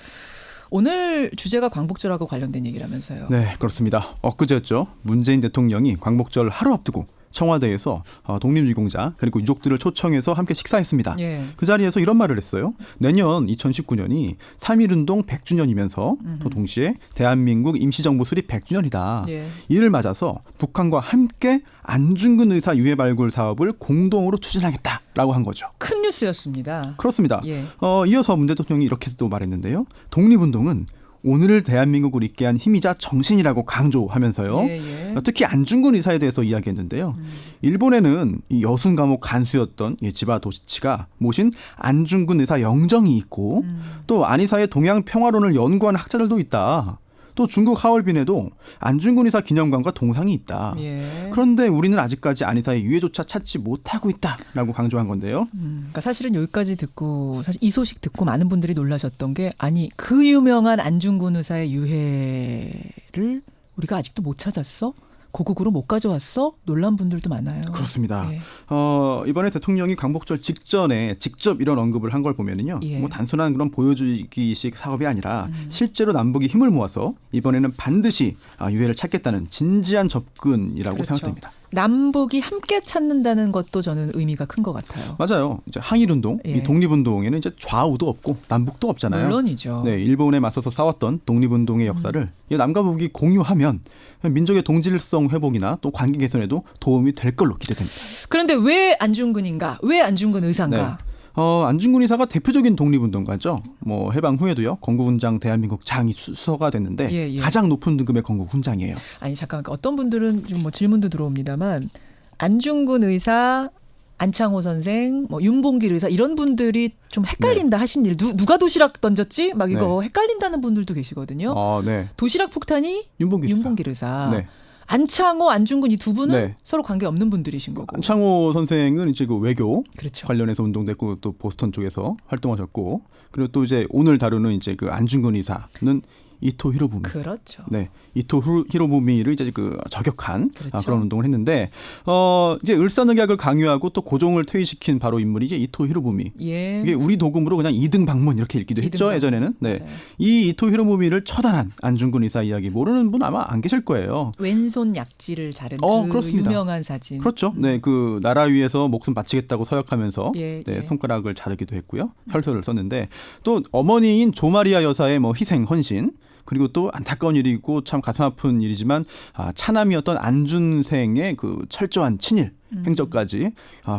[SPEAKER 2] 오늘 주제가 광복절하고 관련된 얘기라면서요.
[SPEAKER 12] 네, 그렇습니다. 엊그제였죠. 문재인 대통령이 광복절 하루 앞두고 청와대에서 독립유공자 그리고 유족들을 초청해서 함께 식사했습니다. 예. 그 자리에서 이런 말을 했어요. 내년 2019년이 3.1운동 100주년이면서 또 동시에 대한민국 임시정부 수립 100주년이다. 예. 이를 맞아서 북한과 함께 안중근 의사 유해 발굴 사업을 공동으로 추진하겠다라고 한 거죠.
[SPEAKER 2] 큰 뉴스였습니다.
[SPEAKER 12] 그렇습니다. 예. 이어서 문 대통령이 이렇게 또 말했는데요. 독립운동은 오늘을 대한민국을 있게 한 힘이자 정신이라고 강조하면서요. 예. 특히 안중근 의사에 대해서 이야기했는데요. 일본에는 이 여순 감옥 간수였던 지바 도시치가 모신 안중근 의사 영정이 있고 또 안 의사의 동양 평화론을 연구한 학자들도 있다. 또 중국 하얼빈에도 안중근 의사 기념관과 동상이 있다. 예. 그런데 우리는 아직까지 안 의사의 유해조차 찾지 못하고 있다라고 강조한 건데요.
[SPEAKER 2] 그러니까 사실은 여기까지 듣고 사실 이 소식 듣고 많은 분들이 놀라셨던 게 아니 그 유명한 안중근 의사의 유해를 우리가 아직도 못 찾았어? 고국으로 못 가져왔어? 놀란 분들도 많아요.
[SPEAKER 12] 그렇습니다. 네. 이번에 대통령이 광복절 직전에 직접 이런 언급을 한 걸 보면은요. 예. 뭐 단순한 그런 보여주기식 사업이 아니라 실제로 남북이 힘을 모아서 이번에는 반드시 유해를 찾겠다는 진지한 접근이라고 그렇죠. 생각됩니다.
[SPEAKER 2] 남북이 함께 찾는다는 것도 저는 의미가 큰 것 같아요.
[SPEAKER 12] 맞아요. 이제 항일운동, 이 독립운동에는 이제 좌우도 없고 남북도 없잖아요.
[SPEAKER 2] 물론이죠.
[SPEAKER 12] 네, 일본에 맞서서 싸웠던 독립운동의 역사를 남과 북이 공유하면 민족의 동질성 회복이나 또 관계 개선에도 도움이 될 걸로 기대됩니다.
[SPEAKER 2] 그런데 왜 안중근인가? 왜 안중근 의사인가?
[SPEAKER 12] 네. 안중근 의사가 대표적인 독립운동가죠. 뭐 해방 후에도요. 건국훈장 대한민국 장이 수서가 됐는데 가장 높은 등급의 건국훈장이에요.
[SPEAKER 2] 아니 잠깐 어떤 분들은 좀 뭐 질문도 들어옵니다만 안중근 의사, 안창호 선생, 뭐 윤봉길 의사 이런 분들이 좀 헷갈린다 하신 일 누가 도시락 던졌지? 막 이거 헷갈린다는 분들도 계시거든요. 도시락 폭탄이 윤봉길 의사. 네. 안창호, 안중근 이 두 분은 서로 관계 없는 분들이신 거고.
[SPEAKER 12] 안창호 선생은 이제 그 외교
[SPEAKER 2] 그렇죠.
[SPEAKER 12] 관련해서 운동됐고 또 보스턴 쪽에서 활동하셨고 그리고 또 이제 오늘 다루는 이제 그 안중근 의사는 이토 히로부미.
[SPEAKER 2] 그렇죠.
[SPEAKER 12] 네. 이토 히로부미를 이제 그 저격한
[SPEAKER 2] 그렇죠.
[SPEAKER 12] 그런 운동을 했는데 이제 을사늑약을 강요하고 또 고종을 퇴위시킨 바로 인물이 이제 이토 히로부미.
[SPEAKER 2] 예.
[SPEAKER 12] 이게 우리 도금으로 그냥 이등 방문 이렇게 읽기도 했죠. 예전에는. 네.
[SPEAKER 2] 맞아요.
[SPEAKER 12] 이 이토 히로부미를 처단한 안중근 의사 이야기 모르는 분 아마 안 계실 거예요.
[SPEAKER 2] 왼손 약지를 자른
[SPEAKER 12] 그렇습니다.
[SPEAKER 2] 유명한 사진.
[SPEAKER 12] 그렇죠. 네. 그 나라 위에서 목숨 바치겠다고 서약하면서 손가락을 자르기도 했고요. 혈서를 썼는데 또 어머니인 조마리아 여사의 뭐 희생 헌신 그리고 또 안타까운 일이고 참 가슴 아픈 일이지만 차남이었던 안준생의 그 철저한 친일 행적까지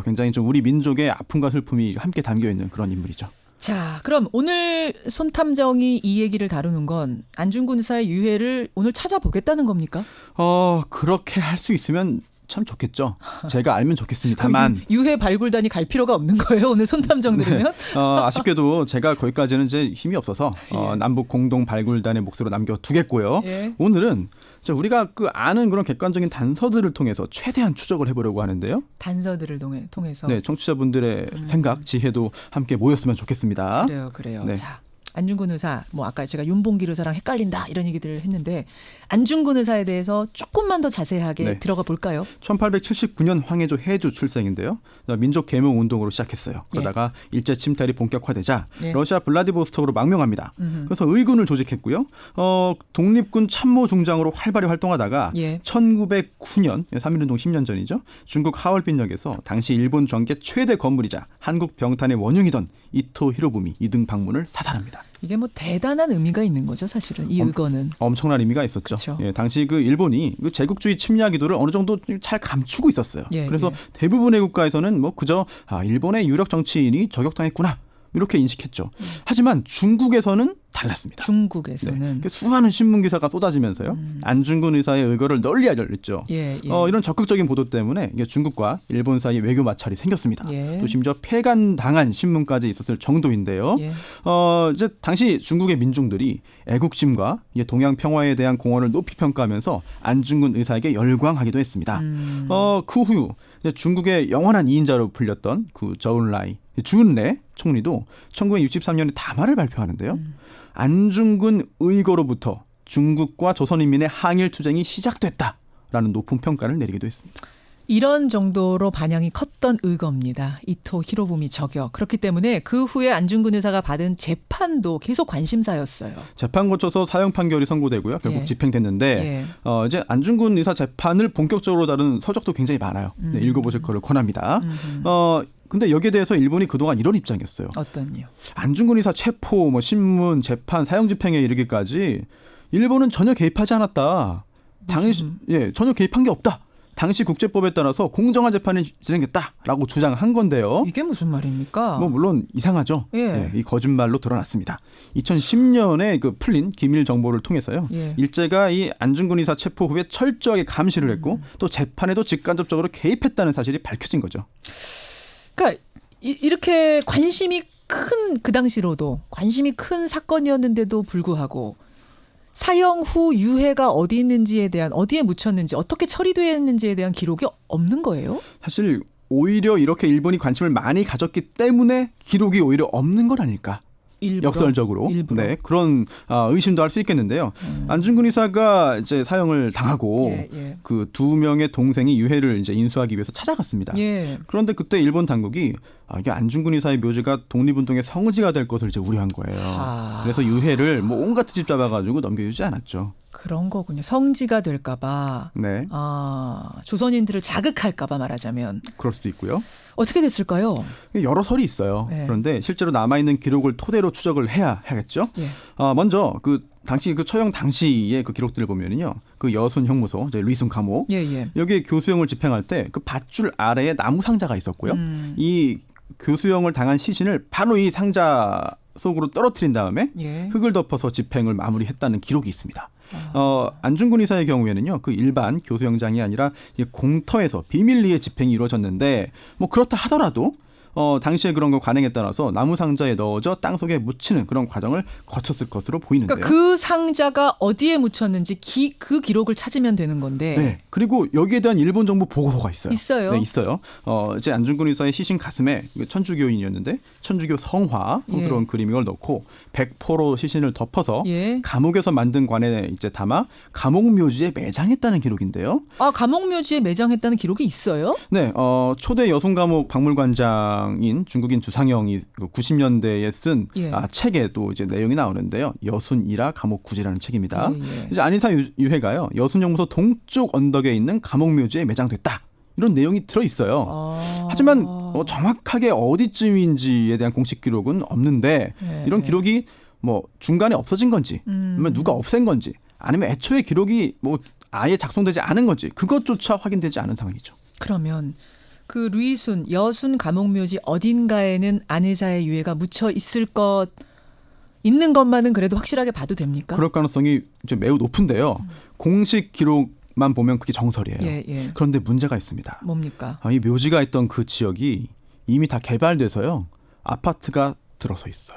[SPEAKER 12] 굉장히 좀 우리 민족의 아픔과 슬픔이 함께 담겨 있는 그런 인물이죠.
[SPEAKER 2] 자, 그럼 오늘 손탐정이 이 얘기를 다루는 건 안중근 의사의 유해를 오늘 찾아보겠다는 겁니까?
[SPEAKER 12] 그렇게 할 수 있으면 참 좋겠죠. 제가 알면 좋겠습니다만
[SPEAKER 2] 유해 발굴단이 갈 필요가 없는 거예요. 오늘 손탐정 들으면.
[SPEAKER 12] 네. 아쉽게도 제가 거기까지는 이제 힘이 없어서 남북 공동 발굴단의 몫으로 남겨두겠고요. 오늘은 우리가 그 아는 그런 객관적인 단서들을 통해서 최대한 추적을 해보려고 하는데요.
[SPEAKER 2] 단서들을 통해서.
[SPEAKER 12] 네, 청취자분들의 생각, 지혜도 함께 모였으면 좋겠습니다.
[SPEAKER 2] 그래요. 네. 자. 안중근 의사, 뭐 아까 제가 윤봉길 의사랑 헷갈린다 이런 얘기들을 했는데 안중근 의사에 대해서 조금만 더 자세하게 들어가 볼까요?
[SPEAKER 12] 1879년 황해조 해주 출생인데요. 민족 계몽 운동으로 시작했어요. 그러다가 일제 침탈이 본격화되자 러시아 블라디보스톡으로 망명합니다. 그래서 의군을 조직했고요. 독립군 참모 중장으로 활발히 활동하다가 1909년 3.1운동 10년 전이죠. 중국 하얼빈역에서 당시 일본 정계 최대 건물이자 한국 병탄의 원흉이던 이토 히로부미 2등 방문을 사살합니다. 했습니다.
[SPEAKER 2] 이게 뭐 대단한 의미가 있는 거죠, 사실은 이 의거는.
[SPEAKER 12] 엄청난 의미가 있었죠. 예, 당시 그 일본이 그 제국주의 침략 의도를 어느 정도 잘 감추고 있었어요. 그래서 대부분의 국가에서는 뭐 그저 일본의 유력 정치인이 저격당했구나 이렇게 인식했죠. 하지만 중국에서는 달랐습니다.
[SPEAKER 2] 중국에서는
[SPEAKER 12] 수많은 신문 기사가 쏟아지면서요. 안중근 의사의 의거를 널리 알렸죠. 이런 적극적인 보도 때문에 중국과 일본 사이 외교 마찰이 생겼습니다. 또 심지어 폐간당한 신문까지 있었을 정도인데요. 이제 당시 중국의 민중들이 애국심과 동양 평화에 대한 공헌을 높이 평가하면서 안중근 의사에게 열광하기도 했습니다. 그 후 중국의 영원한 2인자로 불렸던 그 저은라이 주은래 총리도 1963년에 담화를 발표하는데요. 안중근 의거로부터 중국과 조선인민의 항일 투쟁이 시작됐다라는 높은 평가를 내리기도 했습니다.
[SPEAKER 2] 이런 정도로 반향이 컸던 의거입니다. 이토 히로부미 저격. 그렇기 때문에 그 후에 안중근 의사가 받은 재판도 계속 관심사였어요.
[SPEAKER 12] 재판 거쳐서 사형 판결이 선고되고요. 결국 집행됐는데 이제 안중근 의사 재판을 본격적으로 다룬 서적도 굉장히 많아요. 읽어보실 거를 권합니다. 근데 여기에 대해서 일본이 그동안 이런 입장이었어요.
[SPEAKER 2] 어떤요?
[SPEAKER 12] 안중근 의사 체포, 신문, 재판, 사형 집행에 이르기까지 일본은 전혀 개입하지 않았다. 전혀 개입한 게 없다. 당시 국제법에 따라서 공정한 재판이 진행됐다라고 주장한 건데요.
[SPEAKER 2] 이게 무슨 말입니까?
[SPEAKER 12] 물론 이상하죠. 이 거짓말로 드러났습니다. 2010년에 그 풀린 기밀 정보를 통해서요. 일제가 이 안중근 의사 체포 후에 철저하게 감시를 했고 또 재판에도 직간접적으로 개입했다는 사실이 밝혀진 거죠.
[SPEAKER 2] 그러니까 이렇게 관심이 큰 그 당시로도 관심이 큰 사건이었는데도 불구하고 사형 후 유해가 어디 있는지에 대한 어디에 묻혔는지 어떻게 처리됐는지에 대한 기록이 없는 거예요?
[SPEAKER 12] 사실 오히려 이렇게 일본이 관심을 많이 가졌기 때문에 기록이 오히려 없는 건 아닐까? 역설적으로 네, 그런 의심도 할 수 있겠는데요. 안중근 의사가 이제 사형을 당하고 그 두 명의 동생이 유해를 이제 인수하기 위해서 찾아갔습니다. 그런데 그때 일본 당국이 이게 안중근 의사의 묘지가 독립운동의 성지가 될 것을 이제 우려한 거예요. 그래서 유해를 온갖 집 잡아가지고 넘겨주지 않았죠.
[SPEAKER 2] 그런 거군요. 성지가 될까봐.
[SPEAKER 12] 네.
[SPEAKER 2] 조선인들을 자극할까봐 말하자면.
[SPEAKER 12] 그럴 수도 있고요.
[SPEAKER 2] 어떻게 됐을까요?
[SPEAKER 12] 여러 설이 있어요. 그런데 실제로 남아있는 기록을 토대로 추적을 해야겠죠. 먼저 당시 그 처형 당시의 그 기록들을 보면은요, 그 여순 형무소, 이제 루이순 감옥, 여기에 교수형을 집행할 때 그 밧줄 아래에 나무 상자가 있었고요. 이 교수형을 당한 시신을 바로 이 상자 속으로 떨어뜨린 다음에 흙을 덮어서 집행을 마무리했다는 기록이 있습니다. 안중근 의사의 경우에는요, 그 일반 교수형장이 아니라 공터에서 비밀리에 집행이 이루어졌는데 그렇다 하더라도 당시에 그런 거 관행에 따라서 나무 상자에 넣어져 땅 속에 묻히는 그런 과정을 거쳤을 것으로 보이는데요.
[SPEAKER 2] 그러니까 그 상자가 어디에 묻혔는지 그 기록을 찾으면 되는 건데.
[SPEAKER 12] 네. 그리고 여기에 대한 일본 정부 보고서가 있어요.
[SPEAKER 2] 있어요.
[SPEAKER 12] 네, 있어요. 이제 안중근 의사의 시신 가슴에 천주교인이었는데 천주교 성화 성스러운 그림 이걸 넣고 백포로 시신을 덮어서 감옥에서 만든 관에 이제 담아 감옥 묘지에 매장했다는 기록인데요.
[SPEAKER 2] 감옥 묘지에 매장했다는 기록이 있어요?
[SPEAKER 12] 네. 초대 여순 감옥 박물관장 인 중국인 주상영이 90년대에 쓴 책에도 이제 내용이 나오는데요. 여순이라 감옥 구지라는 책입니다. 이제 안의사 유해가요, 여순형무소 동쪽 언덕에 있는 감옥 묘지에 매장됐다. 이런 내용이 들어 있어요. 하지만 정확하게 어디쯤인지에 대한 공식 기록은 없는데 이런 기록이 중간에 없어진 건지, 아니면 누가 없앤 건지, 아니면 애초에 기록이 아예 작성되지 않은 건지 그것조차 확인되지 않은 상황이죠.
[SPEAKER 2] 그러면 그 루이순, 여순 감옥묘지 어딘가에는 안 의사의 유해가 묻혀 있는 것만은 그래도 확실하게 봐도 됩니까?
[SPEAKER 12] 그럴 가능성이 이제 매우 높은데요. 공식 기록만 보면 그게 정설이에요. 그런데 문제가 있습니다.
[SPEAKER 2] 뭡니까?
[SPEAKER 12] 이 묘지가 있던 그 지역이 이미 다 개발돼서요, 아파트가 들어서 있어요.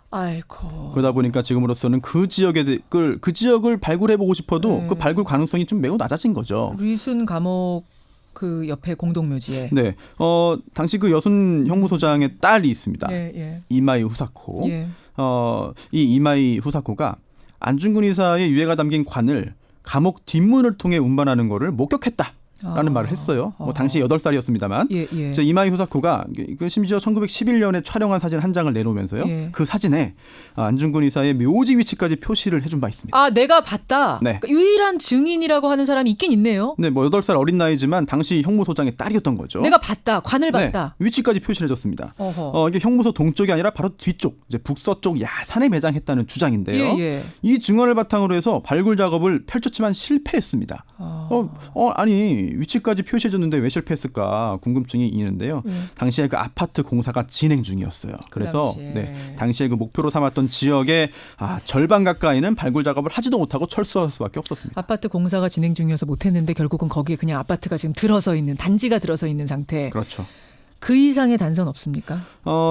[SPEAKER 2] 아이고.
[SPEAKER 12] 그러다 보니까 지금으로서는 그 지역을 발굴해보고 싶어도 그 발굴 가능성이 좀 매우 낮아진 거죠.
[SPEAKER 2] 루이순 감옥 그 옆에 공동묘지에.
[SPEAKER 12] 네. 당시 그 여순 형무소장의 딸이 있습니다. 이마이 후사코. 이 이마이 후사코가 안중근 의사의 유해가 담긴 관을 감옥 뒷문을 통해 운반하는 거를 목격했다. 라는 말을 했어요. 뭐 당시 8살이었습니다만. 이마이 후사코가 심지어 1911년에 촬영한 사진 한 장을 내놓으면서요. 그 사진에 안중근 의사의 묘지 위치까지 표시를 해준 바 있습니다.
[SPEAKER 2] 아, 내가 봤다.
[SPEAKER 12] 네.
[SPEAKER 2] 그러니까 유일한 증인이라고 하는 사람이 있긴 있네요.
[SPEAKER 12] 네, 뭐 8살 어린 나이지만 당시 형무소장의 딸이었던 거죠.
[SPEAKER 2] 내가 봤다. 관을 봤다.
[SPEAKER 12] 네, 위치까지 표시를 해줬습니다. 이게 형무소 동쪽이 아니라 바로 뒤쪽, 이제 북서쪽 야산에 매장했다는 주장인데요. 이 증언을 바탕으로 해서 발굴 작업을 펼쳤지만 실패했습니다. 아니 위치까지 표시해줬는데 왜 실패했을까 궁금증이 있는데요. 당시에 그 아파트 공사가 진행 중이었어요. 그래서 당시에 그 목표로 삼았던 지역의 절반 가까이는 발굴 작업을 하지도 못하고 철수할 수밖에 없었습니다.
[SPEAKER 2] 아파트 공사가 진행 중이어서 못했는데 결국은 거기에 그냥 아파트가 지금 들어서 있는, 단지가 들어서 있는 상태.
[SPEAKER 12] 그렇죠.
[SPEAKER 2] 그 이상의 단서는 없습니까?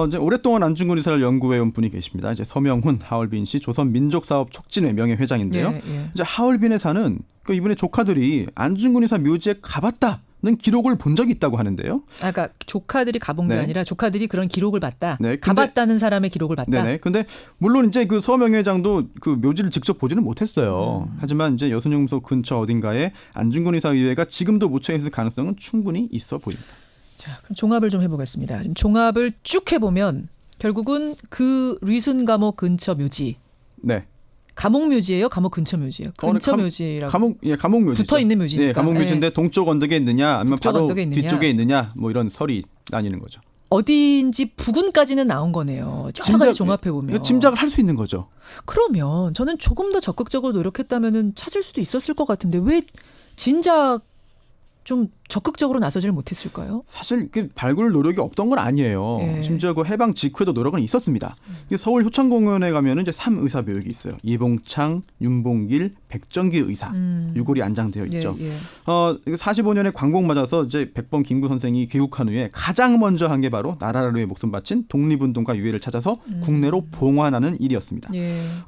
[SPEAKER 12] 이제 오랫동안 안중근 의사를 연구해온 분이 계십니다. 이제 서명훈 하얼빈 씨 조선민족사업 촉진회 명예회장인데요. 이제 하얼빈 회사는 이분의 조카들이 안중근 의사 묘지에 가봤다는 기록을 본 적이 있다고 하는데요.
[SPEAKER 2] 그러니까 조카들이 가본 게 아니라 조카들이 그런 기록을 봤다. 가봤다는 사람의 기록을 봤다.
[SPEAKER 12] 네네. 근데 물론 이제 그 서 명예회장도 그 묘지를 직접 보지는 못했어요. 하지만 이제 여순용소 근처 어딘가에 안중근 의사 의회가 지금도 묻혀 있을 가능성은 충분히 있어 보입니다.
[SPEAKER 2] 자, 그럼 종합을 좀 해보겠습니다. 지금 종합을 쭉 해보면 결국은 그 리순 감옥 근처 묘지.
[SPEAKER 12] 네.
[SPEAKER 2] 감옥 묘지예요? 감옥 근처 묘지예요? 근처 묘지라고.
[SPEAKER 12] 감옥 묘지.
[SPEAKER 2] 붙어 있는 묘지니까.
[SPEAKER 12] 네, 감옥 묘지인데 동쪽 언덕에 있느냐, 아니면 바로 뒤쪽에 있느냐, 뭐 이런 설이 나뉘는 거죠.
[SPEAKER 2] 어디인지 부근까지는 나온 거네요. 여러 가지 종합해 보면
[SPEAKER 12] 짐작을 할 수 있는 거죠.
[SPEAKER 2] 그러면 저는 조금 더 적극적으로 노력했다면은 찾을 수도 있었을 것 같은데 왜 진작 좀 적극적으로 나서지를 못했을까요?
[SPEAKER 12] 사실 발굴 노력이 없던 건 아니에요. 심지어 그 해방 직후에도 노력은 있었습니다. 서울 효창공원에 가면은 이제 3의사 묘역이 있어요. 이봉창, 윤봉길, 백정기 의사 유골이 안장되어 있죠. 45년에 광복 맞아서 이제 백범 김구 선생이 귀국한 후에 가장 먼저 한 게 바로 나라를 위해 목숨 바친 독립운동가 유해를 찾아서 국내로 봉환하는 일이었습니다.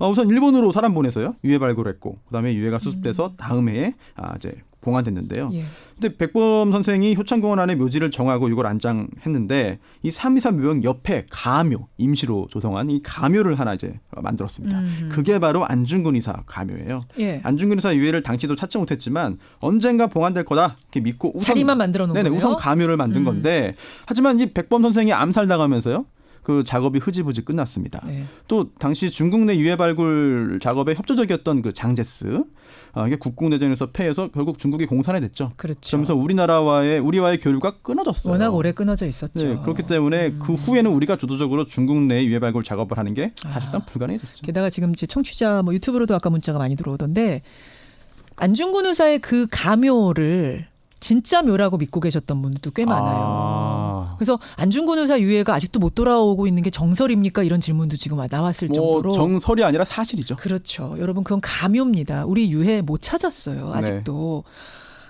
[SPEAKER 12] 우선 일본으로 사람 보내서요. 유해 발굴했고 그다음에 유해가 수습돼서 다음 해에 이제 봉환됐는데요. 근데 백범 선생이 효창공원 안에 묘지를 정하고 이걸 안장했는데 이 323 묘역 옆에 가묘, 임시로 조성한 이 가묘를 하나 이제 만들었습니다. 그게 바로 안중근 의사 가묘예요. 안중근 의사 유해를 당시도 찾지 못했지만 언젠가 봉환될 거다 이렇게 믿고 우선
[SPEAKER 2] 자리만 만들어 놓은 거예요.
[SPEAKER 12] 우선 가묘를 만든 건데 하지만 이 백범 선생이 암살당하면서요. 그 작업이 흐지부지 끝났습니다. 또 당시 중국 내 유해 발굴 작업에 협조적이었던 그 장제스 이게 국국내전에서 패해서 결국 중국이 공산이 됐죠.
[SPEAKER 2] 그렇죠.
[SPEAKER 12] 그러면서 우리와의 교류가 끊어졌어요.
[SPEAKER 2] 워낙 오래 끊어져 있었죠.
[SPEAKER 12] 네, 그렇기 때문에 그 후에는 우리가 주도적으로 중국 내 유해 발굴 작업을 하는 게 사실상 불가능해졌죠.
[SPEAKER 2] 게다가 지금 제 청취자 유튜브로도 아까 문자가 많이 들어오던데 안중근 의사의 그 가묘를 진짜 묘라고 믿고 계셨던 분들도 꽤 많아요. 그래서 안중근 의사 유해가 아직도 못 돌아오고 있는 게 정설입니까? 이런 질문도 지금 나왔을 정도로.
[SPEAKER 12] 정설이 아니라 사실이죠.
[SPEAKER 2] 그렇죠. 여러분 그건 가묘입니다. 우리 유해 못 찾았어요. 아직도.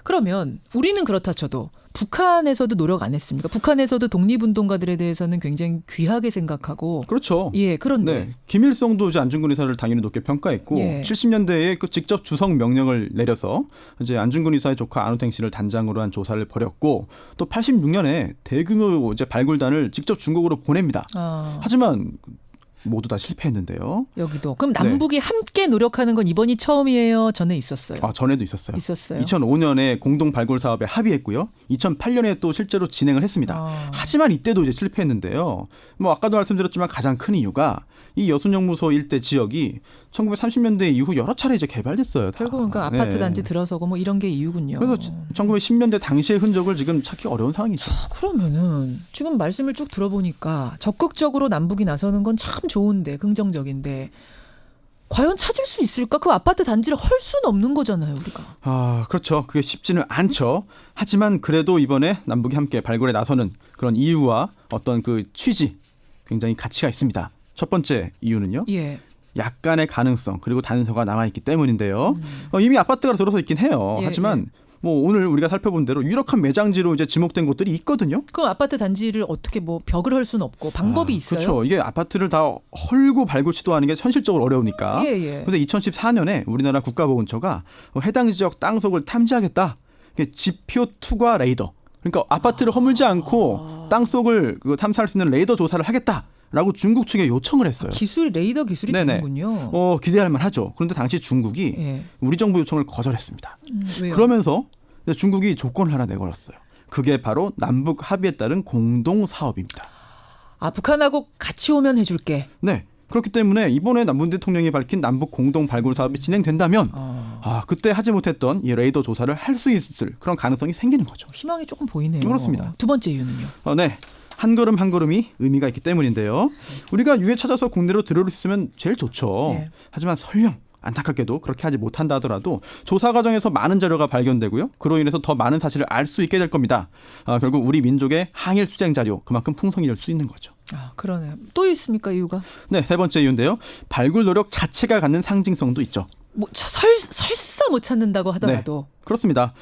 [SPEAKER 2] 그러면 우리는 그렇다 쳐도 북한에서도 노력 안 했습니까? 북한에서도 독립운동가들에 대해서는 굉장히 귀하게 생각하고.
[SPEAKER 12] 그렇죠.
[SPEAKER 2] 그런데.
[SPEAKER 12] 김일성도 이제 안중근 의사를 당연히 높게 평가했고 70년대에 그 직접 주석 명령을 내려서 이제 안중근 의사의 조카 안우택 씨를 단장으로 한 조사를 벌였고 또 86년에 대규모 이제 발굴단을 직접 중국으로 보냅니다. 하지만 모두 다 실패했는데요.
[SPEAKER 2] 여기도. 그럼 남북이 함께 노력하는 건 이번이 처음이에요? 전에 있었어요?
[SPEAKER 12] 전에도 있었어요.
[SPEAKER 2] 2005년에
[SPEAKER 12] 공동 발굴 사업에 합의했고요. 2008년에 또 실제로 진행을 했습니다. 하지만 이때도 이제 실패했는데요. 아까도 말씀드렸지만 가장 큰 이유가 이 여순영무소 일대 지역이 1930년대 이후 여러 차례 이제 개발됐어요.
[SPEAKER 2] 결국은 그러니까 아파트 단지 들어서고 이런 게 이유군요.
[SPEAKER 12] 그래서 1910년대 당시의 흔적을 지금 찾기 어려운 상황이죠.
[SPEAKER 2] 그러면은 지금 말씀을 쭉 들어보니까 적극적으로 남북이 나서는 건 참 좋은데 긍정적인데 과연 찾을 수 있을까? 그 아파트 단지를 헐 수는 없는 거잖아요, 우리가.
[SPEAKER 12] 그렇죠. 그게 쉽지는 않죠. 하지만 그래도 이번에 남북이 함께 발굴에 나서는 그런 이유와 어떤 그 취지 굉장히 가치가 있습니다. 첫 번째 이유는요. 약간의 가능성 그리고 단서가 남아있기 때문인데요. 이미 아파트가 들어서 있긴 해요. 하지만 오늘 우리가 살펴본 대로 유력한 매장지로 이제 지목된 곳들이 있거든요.
[SPEAKER 2] 그럼 아파트 단지를 어떻게 벽을 헐 수는 없고 방법이 있어요?
[SPEAKER 12] 그렇죠. 이게 아파트를 다 헐고 발굴 시도하는 게 현실적으로 어려우니까. 그런데 2014년에 우리나라 국가보훈처가 해당 지역 땅속을 탐지하겠다. 지표 투과 레이더. 그러니까 아파트를 허물지 않고 땅속을 탐사할 수 있는 레이더 조사를 하겠다라고 중국 측에 요청을 했어요.
[SPEAKER 2] 레이더 기술이 되는군요.
[SPEAKER 12] 기대할 만하죠. 그런데 당시 중국이 우리 정부 요청을 거절했습니다.
[SPEAKER 2] 왜요?
[SPEAKER 12] 그러면서 중국이 조건을 하나 내걸었어요. 그게 바로 남북 합의에 따른 공동 사업입니다.
[SPEAKER 2] 아, 북한하고 같이 오면 해줄게.
[SPEAKER 12] 네. 그렇기 때문에 이번에 문 대통령이 밝힌 남북 공동 발굴 사업이 진행된다면 그때 하지 못했던 이 레이더 조사를 할 수 있을 그런 가능성이 생기는 거죠.
[SPEAKER 2] 희망이 조금 보이네요.
[SPEAKER 12] 그렇습니다.
[SPEAKER 2] 두 번째 이유는요?
[SPEAKER 12] 네. 한 걸음 한 걸음이 의미가 있기 때문인데요. 우리가 유해 찾아서 국내로 들어올 수 있으면 제일 좋죠. 네. 하지만 설령 안타깝게도 그렇게 하지 못한다 하더라도 조사 과정에서 많은 자료가 발견되고요. 그로 인해서 더 많은 사실을 알 수 있게 될 겁니다. 결국 우리 민족의 항일 수쟁 자료 그만큼 풍성이 될 수 있는 거죠.
[SPEAKER 2] 아, 그러네요. 또 있습니까, 이유가?
[SPEAKER 12] 네, 세 번째 이유인데요. 발굴 노력 자체가 갖는 상징성도 있죠.
[SPEAKER 2] 뭐 설사 못 찾는다고 하더라도.
[SPEAKER 12] 네, 그렇습니다.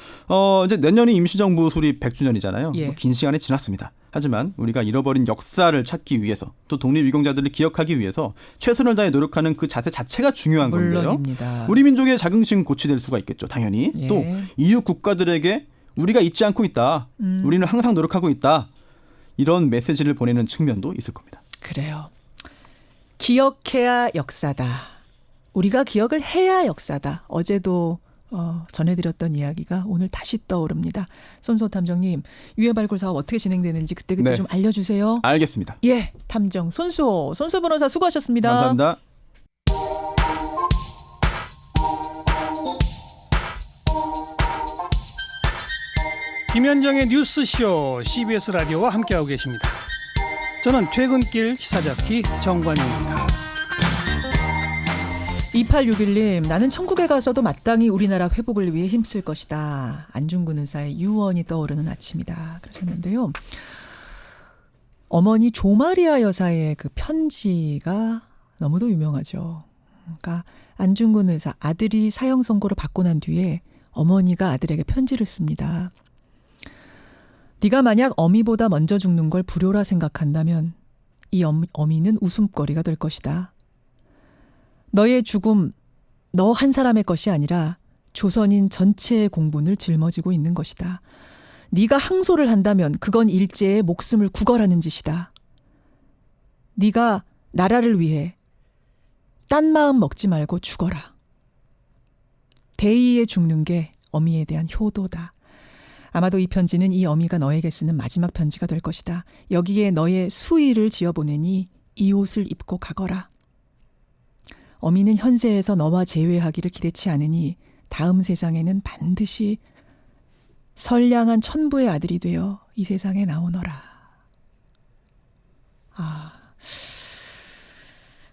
[SPEAKER 12] 이제 내년이 임시정부 수립 100주년이잖아요.
[SPEAKER 2] 예.
[SPEAKER 12] 긴 시간이 지났습니다. 하지만 우리가 잃어버린 역사를 찾기 위해서 또 독립유공자들을 기억하기 위해서 최선을 다해 노력하는 그 자세 자체가 중요한
[SPEAKER 2] 물론입니다.
[SPEAKER 12] 건데요. 우리 민족의 자긍심 고취될 수가 있겠죠. 당연히.
[SPEAKER 2] 예.
[SPEAKER 12] 또 이웃 국가들에게 우리가 잊지 않고 있다. 우리는 항상 노력하고 있다. 이런 메시지를 보내는 측면도 있을 겁니다.
[SPEAKER 2] 그래요. 기억해야 역사다. 우리가 기억을 해야 역사다. 어제도 전해드렸던 이야기가 오늘 다시 떠오릅니다. 손수호 탐정님, 유해 발굴 사업 어떻게 진행되는지 그때그때 좀 알려주세요.
[SPEAKER 12] 알겠습니다.
[SPEAKER 2] 예, 탐정 손수호 변호사 수고하셨습니다.
[SPEAKER 12] 감사합니다.
[SPEAKER 13] 김현정의 뉴스쇼 CBS 라디오와 함께하고 계십니다. 저는 퇴근길 시사잡기 정관용입니다.
[SPEAKER 2] 2861님, 나는 천국에 가서도 마땅히 우리나라 회복을 위해 힘쓸 것이다. 안중근 의사의 유언이 떠오르는 아침이다. 그러셨는데요. 어머니 조마리아 여사의 그 편지가 너무도 유명하죠. 그러니까 안중근 의사 아들이 사형 선고를 받고 난 뒤에 어머니가 아들에게 편지를 씁니다. 네가 만약 어미보다 먼저 죽는 걸 불효라 생각한다면 이 어미는 웃음거리가 될 것이다. 너의 죽음, 너 한 사람의 것이 아니라 조선인 전체의 공분을 짊어지고 있는 것이다. 네가 항소를 한다면 그건 일제의 목숨을 구걸하는 짓이다. 네가 나라를 위해 딴 마음 먹지 말고 죽어라. 대의에 죽는 게 어미에 대한 효도다. 아마도 이 편지는 이 어미가 너에게 쓰는 마지막 편지가 될 것이다. 여기에 너의 수의를 지어보내니 이 옷을 입고 가거라. 어미는 현세에서 너와 재회하기를 기대치 않으니 다음 세상에는 반드시 선량한 천부의 아들이 되어 이 세상에 나오너라.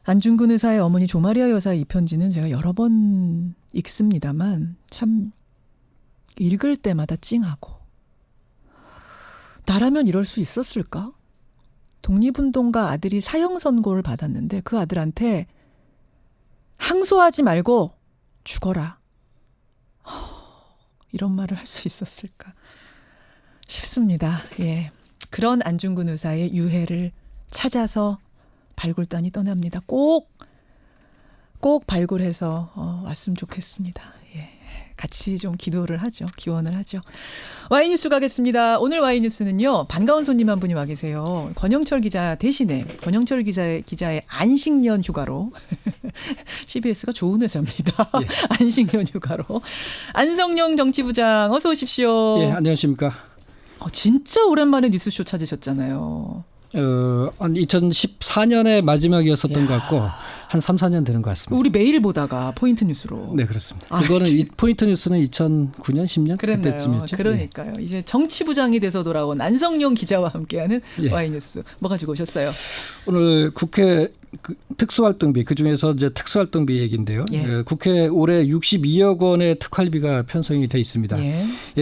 [SPEAKER 2] 안중근 의사의 어머니 조마리아 여사의 이 편지는 제가 여러 번 읽습니다만 참 읽을 때마다 찡하고, 나라면 이럴 수 있었을까? 독립운동가 아들이 사형 선고를 받았는데 그 아들한테 항소하지 말고 죽어라. 이런 말을 할 수 있었을까 싶습니다. 예, 그런 안중근 의사의 유해를 찾아서 발굴단이 떠납니다. 꼭 발굴해서 왔으면 좋겠습니다. 예, 같이 좀 기도를 하죠. 기원을 하죠. 와이뉴스 가겠습니다. 오늘 와이뉴스는요, 반가운 손님 한 분이 와 계세요. 권영철 기자 대신에 권영철 기자의 안식년 휴가로 CBS가 좋은 회사입니다. 예. 안식년 휴가로 안성용 정치부장 어서 오십시오.
[SPEAKER 14] 예, 안녕하십니까.
[SPEAKER 2] 진짜 오랜만에 뉴스쇼 찾으셨잖아요.
[SPEAKER 14] 한 2014년에 마지막이었었던 것 같고 한 3, 4년 되는 것 같습니다.
[SPEAKER 2] 우리 매일 보다가 포인트 뉴스로.
[SPEAKER 14] 네, 그렇습니다. 그거는 포인트 뉴스는 2009년, 10년
[SPEAKER 2] 그랬나요?
[SPEAKER 14] 그때쯤이었죠.
[SPEAKER 2] 그러니까요. 예. 이제 정치부장이 돼서 돌아온 안성용 기자와 함께하는 와이뉴스. 뭐 가지고 오셨어요?
[SPEAKER 14] 오늘 국회 특수활동비, 그중에서 이제 특수활동비 얘기인데요. 국회 올해 62억 원의 특활비가 편성이 돼 있습니다.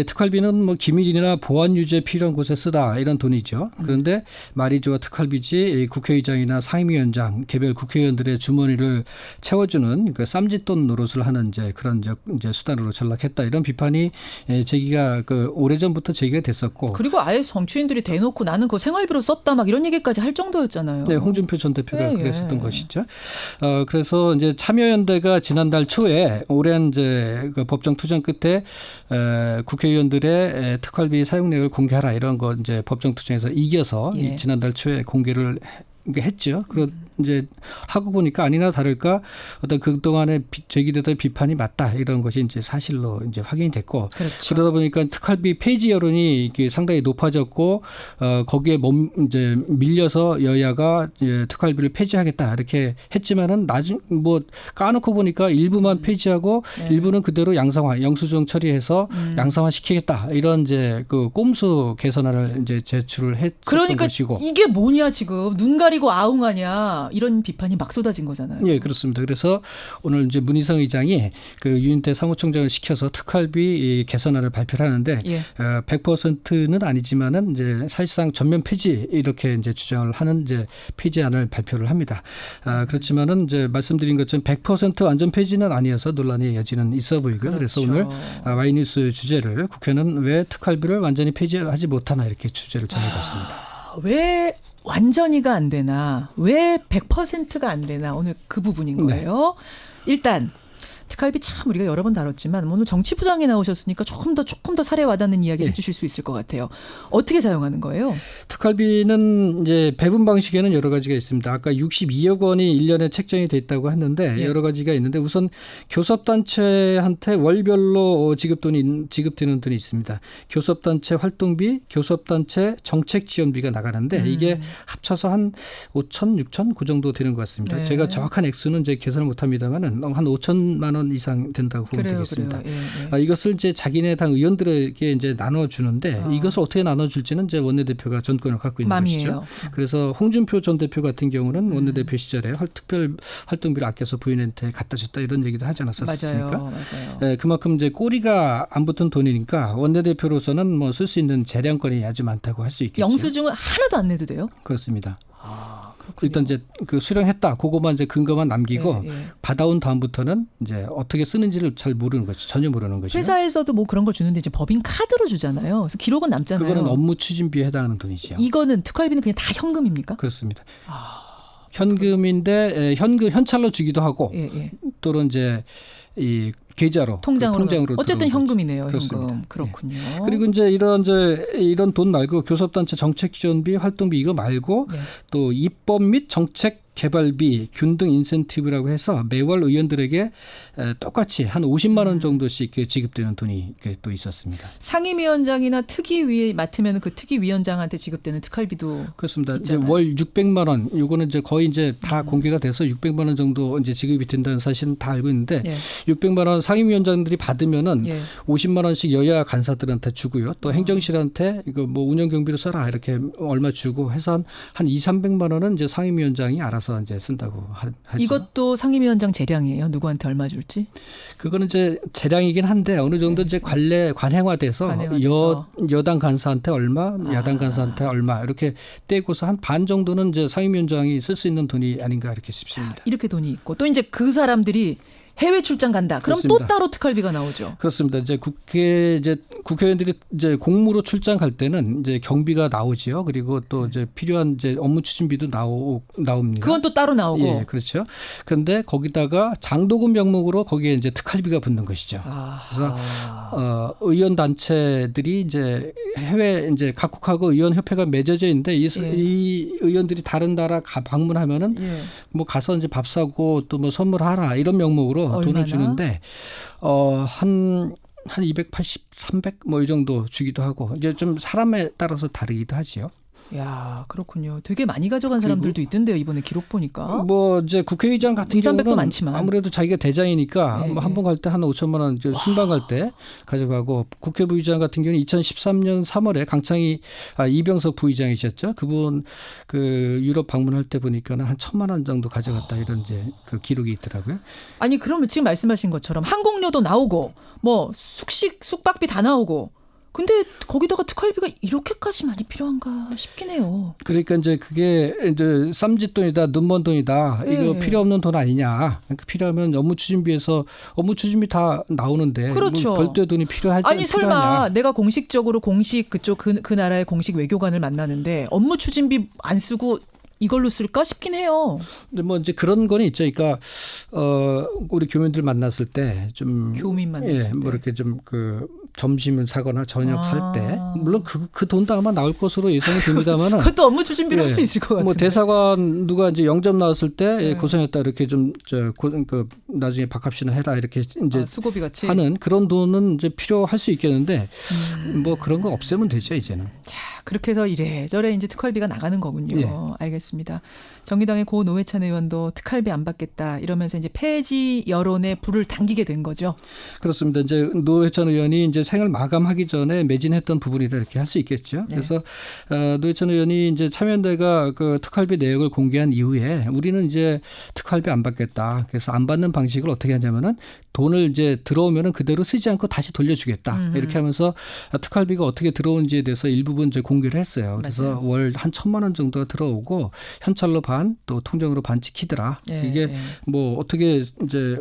[SPEAKER 14] 특활비는 뭐 기밀이나 보안 유지에 필요한 곳에 쓰다 이런 돈이죠. 그런데 말이 좋아 특활비지 국회의장이나 상임위원장, 개별 국회의원들의 주머니를 채워주는 그 쌈짓돈 노릇을 하는 그런 수단으로 전락했다, 이런 비판이 제기가 오래전부터 제기가 됐었고,
[SPEAKER 2] 그리고 아예 정치인들이 대놓고 나는 그거 생활비로 썼다 막 이런 얘기까지 할 정도였잖아요.
[SPEAKER 14] 네, 홍준표 전 대표가 그랬었던 것이죠. 그래서 이제 참여연대가 지난달 초에 오랜 그 법정 투쟁 끝에 국회의원들의 특활비 사용액을 공개하라 이런 거 법정 투쟁에서 이겨서 지난달 초에 공개를 했죠. 이제 하고 보니까 아니나 다를까 어떤 그동안에 제기되던 비판이 맞다 이런 것이 이제 사실로 이제 확인이 됐고
[SPEAKER 2] 그렇죠.
[SPEAKER 14] 그러다 보니까 특활비 폐지 여론이 이게 상당히 높아졌고 거기에 이제 밀려서 여야가 이제 특활비를 폐지하겠다 이렇게 했지만은 나중 뭐 까놓고 보니까 일부만 폐지하고 일부는 그대로 양성화, 영수증 처리해서 양성화 시키겠다 이런 이제 그 꼼수 개선안을 이제 제출을 했던
[SPEAKER 2] 그러니까
[SPEAKER 14] 것이고.
[SPEAKER 2] 이게 뭐냐 지금 눈 가리고 아웅하냐 이런 비판이 막 쏟아진 거잖아요.
[SPEAKER 14] 예, 그렇습니다. 그래서 오늘 이제 문희상 의장이 그 유인태 사무총장을 시켜서 특활비 개선안을 발표를 하는데 100%는 아니지만은 이제 사실상 전면 폐지 이렇게 이제 주장을 하는 이제 폐지안을 발표를 합니다. 그렇지만은 이제 말씀드린 것처럼 100% 완전 폐지는 아니어서 논란의 여지는 있어 보이고요. 그래서 오늘 와이뉴스 주제를 국회는 왜 특활비를 완전히 폐지하지 못하나 이렇게 주제를 정해봤습니다.
[SPEAKER 2] 왜 완전히가 안 되나? 왜 100%가 안 되나? 오늘 그 부분인 거예요. 일단 특활비 참 우리가 여러 번 다뤘지만 오늘 정치부장이 나오셨으니까 조금 더 사례 와닿는 이야기를 해주실 수 있을 것 같아요. 어떻게 사용하는 거예요?
[SPEAKER 14] 특활비는 이제 배분 방식에는 여러 가지가 있습니다. 아까 62억 원이 1년에 책정이 돼 있다고 했는데 여러 가지가 있는데 우선 교섭단체한테 월별로 지급되는 돈이 있습니다. 교섭단체 활동비, 교섭단체 정책지원비가 나가는데 이게 합쳐서 한 5천, 6천 그 정도 되는 것 같습니다. 제가 정확한 액수는 이제 계산을 못합니다만은 한 5천만 원 이상 된다고 보면 되겠습니다. 이것을 이제 자기네 당 의원들에게 이제 나눠주는데 이것을 어떻게 나눠줄지는 이제 원내대표가 전권을 갖고 있는 것이죠. 그래서 홍준표 전 대표 같은 경우는 원내대표 시절에 특별 활동비를 아껴서 부인한테 갖다 줬다 이런 얘기도 하지 않았었습니까?
[SPEAKER 2] 맞아요.
[SPEAKER 14] 그만큼 이제 꼬리가 안 붙은 돈이니까 원내대표로서는 뭐 쓸 수 있는 재량권이 아주 많다고 할 수 있겠죠.
[SPEAKER 2] 영수증은 하나도 안 내도 돼요?
[SPEAKER 14] 그렇습니다. 일단 이제 그 수령했다. 그거만 이제 근거만 남기고 받아온 다음부터는 이제 어떻게 쓰는지를 잘 모르는 거죠. 전혀 모르는 거죠.
[SPEAKER 2] 회사에서도 뭐 그런 걸 주는데 이제 법인 카드로 주잖아요. 그래서 기록은 남잖아요.
[SPEAKER 14] 그거는 업무 추진비에 해당하는 돈이죠.
[SPEAKER 2] 이거는 특활비는 그냥 다 현금입니까?
[SPEAKER 14] 그렇습니다. 현금인데 현찰로 주기도 하고 또는 이제 이 계좌로 통장으로
[SPEAKER 2] 어쨌든 현금이네요.
[SPEAKER 14] 그렇습니다.
[SPEAKER 2] 현금. 그렇군요.
[SPEAKER 14] 그리고 이제 이런 돈 말고 교섭단체 정책지원비, 활동비 이거 말고 또 입법 및 정책 개발비, 균등 인센티브라고 해서 매월 의원들에게 똑같이 한 50만 원 정도씩 지급되는 돈이 또 있었습니다.
[SPEAKER 2] 상임위원장이나 특위위 맡으면 그 특위위원장한테 지급되는 특활비도
[SPEAKER 14] 그렇습니다.
[SPEAKER 2] 있잖아요.
[SPEAKER 14] 이제 월 600만 원, 요거는 이제 거의 이제 다 공개가 돼서 600만 원 정도 이제 지급이 된다는 사실은 다 알고 있는데 600만 원 상임위원장들이 받으면은 50만 원씩 여야 간사들한테 주고요. 또 행정실한테 이거 뭐 운영 경비로 써라 이렇게 얼마 주고 해서 한 200~300만 원은 이제 상임위원장이 알아서 이제 쓴다고 하죠.
[SPEAKER 2] 이것도 상임위원장 재량이에요. 누구한테 얼마 줄지?
[SPEAKER 14] 그거는 이제 재량이긴 한데 어느 정도 이제 관행화돼서 여당 간사한테 얼마, 야당 간사한테 얼마 이렇게 떼고서 한 반 정도는 이제 상임위원장이 쓸 수 있는 돈이 아닌가 이렇게 싶습니다.
[SPEAKER 2] 이렇게 돈이 있고 또 이제 그 사람들이 해외 출장 간다. 그럼
[SPEAKER 14] 그렇습니다.
[SPEAKER 2] 또 따로 특활비가 나오죠.
[SPEAKER 14] 그렇습니다. 이제 국회의원들이 이제 공무로 출장 갈 때는 이제 경비가 나오지요. 그리고 또 이제 필요한 이제 업무 추진비도 나옵니다.
[SPEAKER 2] 그건 또 따로 나오고.
[SPEAKER 14] 예, 그렇죠. 그런데 거기다가 장도금 명목으로 거기에 이제 특활비가 붙는 것이죠. 그래서 의원 단체들이 이제 해외 이제 각국하고 의원 협회가 맺어져 있는데 이 의원들이 다른 나라 방문하면은 뭐 가서 이제 밥 사고 또 뭐 선물하라 이런 명목으로
[SPEAKER 2] 얼마나?
[SPEAKER 14] 돈을 주는데 한 280, 300 뭐 이 정도 주기도 하고 이제 좀 사람에 따라서 다르기도 하지요.
[SPEAKER 2] 야, 그렇군요. 되게 많이 가져간 사람들도 있던데요. 이번에 기록 보니까.
[SPEAKER 14] 뭐 이제 국회의장 같은 경우는
[SPEAKER 2] 많지만.
[SPEAKER 14] 아무래도 자기가 대장이니까 뭐 한 번 갈 때 한 5천만 원 순방 갈 때 가져가고 국회 부의장 같은 경우는 2013년 3월에 강창희 이병석 부의장이셨죠. 그분 그 유럽 방문할 때 보니까는 한 1,000만 원 정도 가져갔다 이런 이제 그 기록이 있더라고요.
[SPEAKER 2] 아니 그러면 지금 말씀하신 것처럼 항공료도 나오고 뭐 숙박비 다 나오고. 근데 거기다가 특활비가 이렇게까지 많이 필요한가 싶긴 해요.
[SPEAKER 14] 그러니까 이제 그게 이제 쌈짓돈이다, 눈먼 돈이다. 이거 필요 없는 돈 아니냐. 그러니까 필요하면 업무 추진비에서 업무 추진비 다 나오는데
[SPEAKER 2] 그렇죠.
[SPEAKER 14] 뭐 별도의 돈이 필요하지
[SPEAKER 2] 아니 설마
[SPEAKER 14] 필요하냐.
[SPEAKER 2] 내가 공식적으로 그쪽 그 나라의 공식 외교관을 만나는데 업무 추진비 안 쓰고 이걸로 쓸까 싶긴 해요.
[SPEAKER 14] 근데 뭐 이제 그런 건 있죠. 그러니까 우리 교민들 만났을 때 좀
[SPEAKER 2] 교민 만났을 때
[SPEAKER 14] 뭐 이렇게 좀 그 점심을 사거나 저녁 살 때 물론 그 돈도 아마 나올 것으로 예상이 됩니다만은
[SPEAKER 2] 그것도 업무 추진비로 할 수 있을 것 같아요.
[SPEAKER 14] 뭐 대사관 누가 이제 영접 나왔을 때 고생했다 이렇게 좀 그 나중에 밥값이나 해라 이렇게 이제
[SPEAKER 2] 수고비 같이
[SPEAKER 14] 하는 그런 돈은 이제 필요할 수 있겠는데 뭐 그런 거 없애면 되죠 이제는.
[SPEAKER 2] 자 그렇게 해서 이래저래 이제 특활비가 나가는 거군요.
[SPEAKER 14] 예.
[SPEAKER 2] 알겠습니다. 정의당의 고 노회찬 의원도 특활비 안 받겠다 이러면서 이제 폐지 여론에 불을 당기게 된 거죠.
[SPEAKER 14] 그렇습니다. 이제 노회찬 의원이 이제 생을 마감하기 전에 매진했던 부분이다 이렇게 할 수 있겠죠.
[SPEAKER 2] 네.
[SPEAKER 14] 그래서 노회찬 의원이 이제 참여연대가 그 특활비 내역을 공개한 이후에 우리는 이제 특활비 안 받겠다. 그래서 안 받는 방식을 어떻게 하냐면은 돈을 이제 들어오면은 그대로 쓰지 않고 다시 돌려주겠다. 이렇게 하면서 특활비가 어떻게 들어온지에 대해서 일부분 이제 공개를 했어요. 그래서
[SPEAKER 2] 맞아요.
[SPEAKER 14] 월 한 1,000만 원 정도가 들어오고 현찰로 반 또 통장으로 반 찍히더라.
[SPEAKER 2] 네,
[SPEAKER 14] 이게
[SPEAKER 2] 네.
[SPEAKER 14] 뭐 어떻게 이제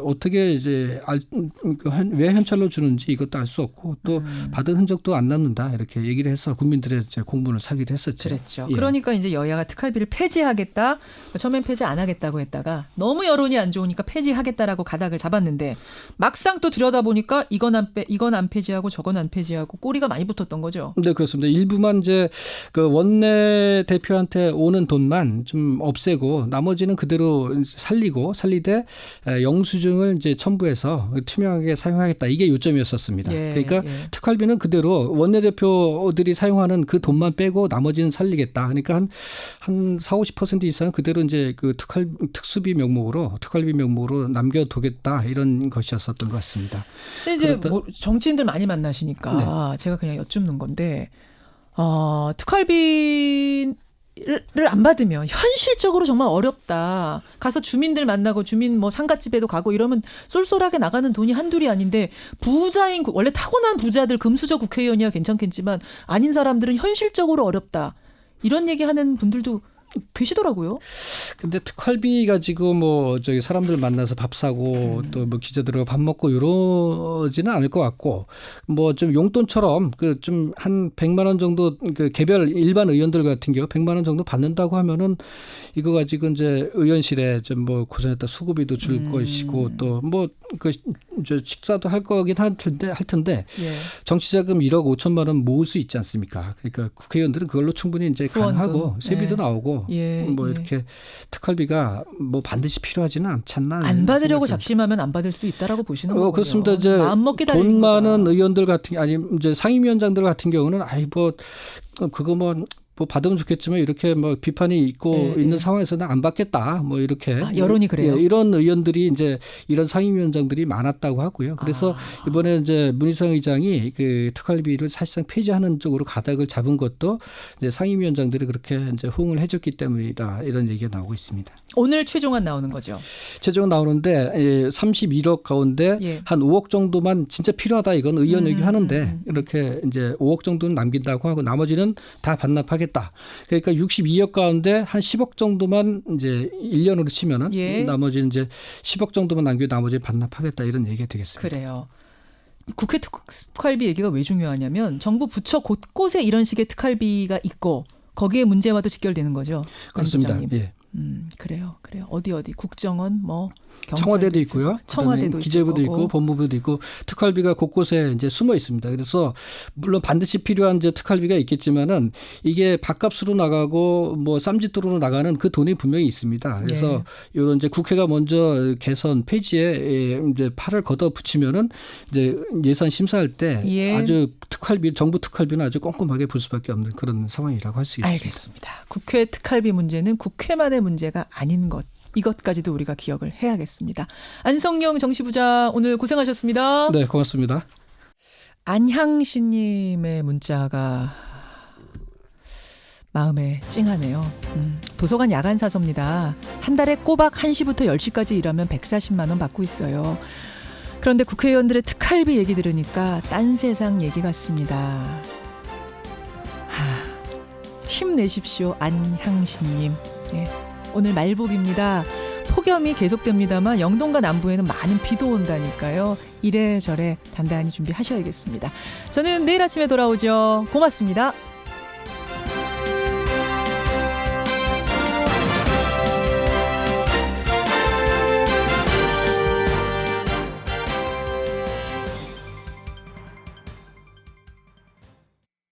[SPEAKER 14] 왜 현찰로 주는지 이것도 알 수 없고 또 받은 흔적도 안 남는다 이렇게 얘기를 해서 국민들의 이제 공분을 사기도 했었죠.
[SPEAKER 2] 그랬죠.
[SPEAKER 14] 예.
[SPEAKER 2] 그러니까 이제 여야가 특활비를 폐지하겠다. 처음엔 폐지 안 하겠다고 했다가 너무 여론이 안 좋으니까 폐지하겠다라고 가닥을 잡았는데 막상 또 들여다보니까 이건 안 폐지하고 저건 안 폐지하고 꼬리가 많이 붙었던 거죠.
[SPEAKER 14] 네, 그렇습니다. 일부만 이제 그 원내 대표한테 오는 돈만 좀 없애고 나머지는 그대로 살리되 영수증을 이제 첨부해서 투명하게 사용하겠다. 이게 요점이었었습니다.
[SPEAKER 2] 예,
[SPEAKER 14] 그러니까
[SPEAKER 2] 예.
[SPEAKER 14] 특활비는 그대로 원내대표들이 사용하는 그 돈만 빼고 나머지는 살리겠다. 그러니까 한 40-50% 이상은 그대로 이제 그 특수비 명목으로 특활비 명목으로 남겨두겠다 이런 것이었었던 것 같습니다.
[SPEAKER 2] 근데 이제 뭐 정치인들 많이 만나시니까 네. 제가 그냥 여쭙는 건데 특활비를 안 받으면 현실적으로 정말 어렵다. 가서 주민들 만나고 주민 뭐 상가집에도 가고 이러면 쏠쏠하게 나가는 돈이 한둘이 아닌데 부자인 원래 타고난 부자들 금수저 국회의원이야 괜찮겠지만 아닌 사람들은 현실적으로 어렵다. 이런 얘기하는 분들도 계시더라고요.
[SPEAKER 14] 근데 특활비 가지고 뭐 저기 사람들 만나서 밥 사고 또 뭐 기자들하고 밥 먹고 이러지는 않을 것 같고 뭐 좀 용돈처럼 그 좀 한 100만 원 정도 그 개별 일반 의원들 같은 경우 100만 원 정도 받는다고 하면은 이거 가지고 이제 의원실에 좀 뭐 고생했다 수고비도 줄 것이고 또 뭐 그 식사도 할 거긴 할 텐데
[SPEAKER 2] 예.
[SPEAKER 14] 정치자금 1억 5천만 원 모을 수 있지 않습니까? 그러니까 국회의원들은 그걸로 충분히 이제 가능하고 세비도 나오고 뭐 이렇게 특활비가 뭐 반드시 필요하지는 않지 않나.
[SPEAKER 2] 안 받으려고 작심하면 안 받을 수 있다라고 보시는 거군요.
[SPEAKER 14] 그렇습니다. 이제
[SPEAKER 2] 마음먹기
[SPEAKER 14] 돈 많은 의원들 같은 아니 이제 상임위원장들 같은 경우는 뭐 그거 뭐 받으면 좋겠지만 이렇게 뭐 비판이 있고 있는 상황에서는 안 받겠다 뭐 이렇게
[SPEAKER 2] 여론이 그래요.
[SPEAKER 14] 이런 의원들이 이제 이런 상임위원장들이 많았다고 하고요. 그래서 이번에 이제 문희상 의장이 그 특활비를 사실상 폐지하는 쪽으로 가닥을 잡은 것도 이제 상임위원장들이 그렇게 이제 호응을 해줬기 때문이다 이런 얘기가 나오고 있습니다.
[SPEAKER 2] 오늘 최종안 나오는 거죠.
[SPEAKER 14] 최종안 나오는데 31억 가운데 한 5억 정도만 진짜 필요하다 이건 의원 얘기하는데 이렇게 이제 5억 정도는 남긴다고 하고 나머지는 다 반납하겠다. 그러니까 62억 가운데 한 10억 정도만 이제 1년으로 치면은 나머지는 이제 10억 정도만 남기고 나머지 반납하겠다 이런 얘기가 되겠습니다.
[SPEAKER 2] 그래요. 국회 특활비 얘기가 왜 중요하냐면 정부 부처 곳곳에 이런 식의 특활비가 있고 거기에 문제와도 직결되는 거죠.
[SPEAKER 14] 그렇습니다. 예.
[SPEAKER 2] 그래요. 어디 국정원 뭐
[SPEAKER 14] 청와대도 있고요.
[SPEAKER 2] 청와대도
[SPEAKER 14] 기재부도 있고 법무부도 있고 특활비가 곳곳에 이제 숨어 있습니다. 그래서 물론 반드시 필요한 이제 특활비가 있겠지만은 이게 밥값으로 나가고 뭐 쌈짓돈으로 나가는 그 돈이 분명히 있습니다. 그래서 이런 이제 국회가 먼저 개선 폐지에 이제 팔을 걷어 붙이면은 이제 예산 심사할 때 아주 정부 특활비는 아주 꼼꼼하게 볼 수밖에 없는 그런 상황이라고 할 수 있습니다.
[SPEAKER 2] 알겠습니다. 국회 특활비 문제는 국회만의 문제가 아닌 것. 이것까지도 우리가 기억을 해야겠습니다. 안성영 정치부장 오늘 고생하셨습니다.
[SPEAKER 14] 네, 고맙습니다.
[SPEAKER 2] 안향신님의 문자가 마음에 찡하네요. 도서관 야간 사서입니다. 한 달에 꼬박 1시부터 10시까지 일하면 140만 원 받고 있어요. 그런데 국회의원들의 특활비 얘기 들으니까 딴 세상 얘기 같습니다. 힘내십시오. 안향신님. 오늘 말복입니다. 폭염이 계속됩니다만 영동과 남부에는 많은 비도 온다니까요. 이래저래 단단히 준비하셔야겠습니다. 저는 내일 아침에 돌아오죠. 고맙습니다.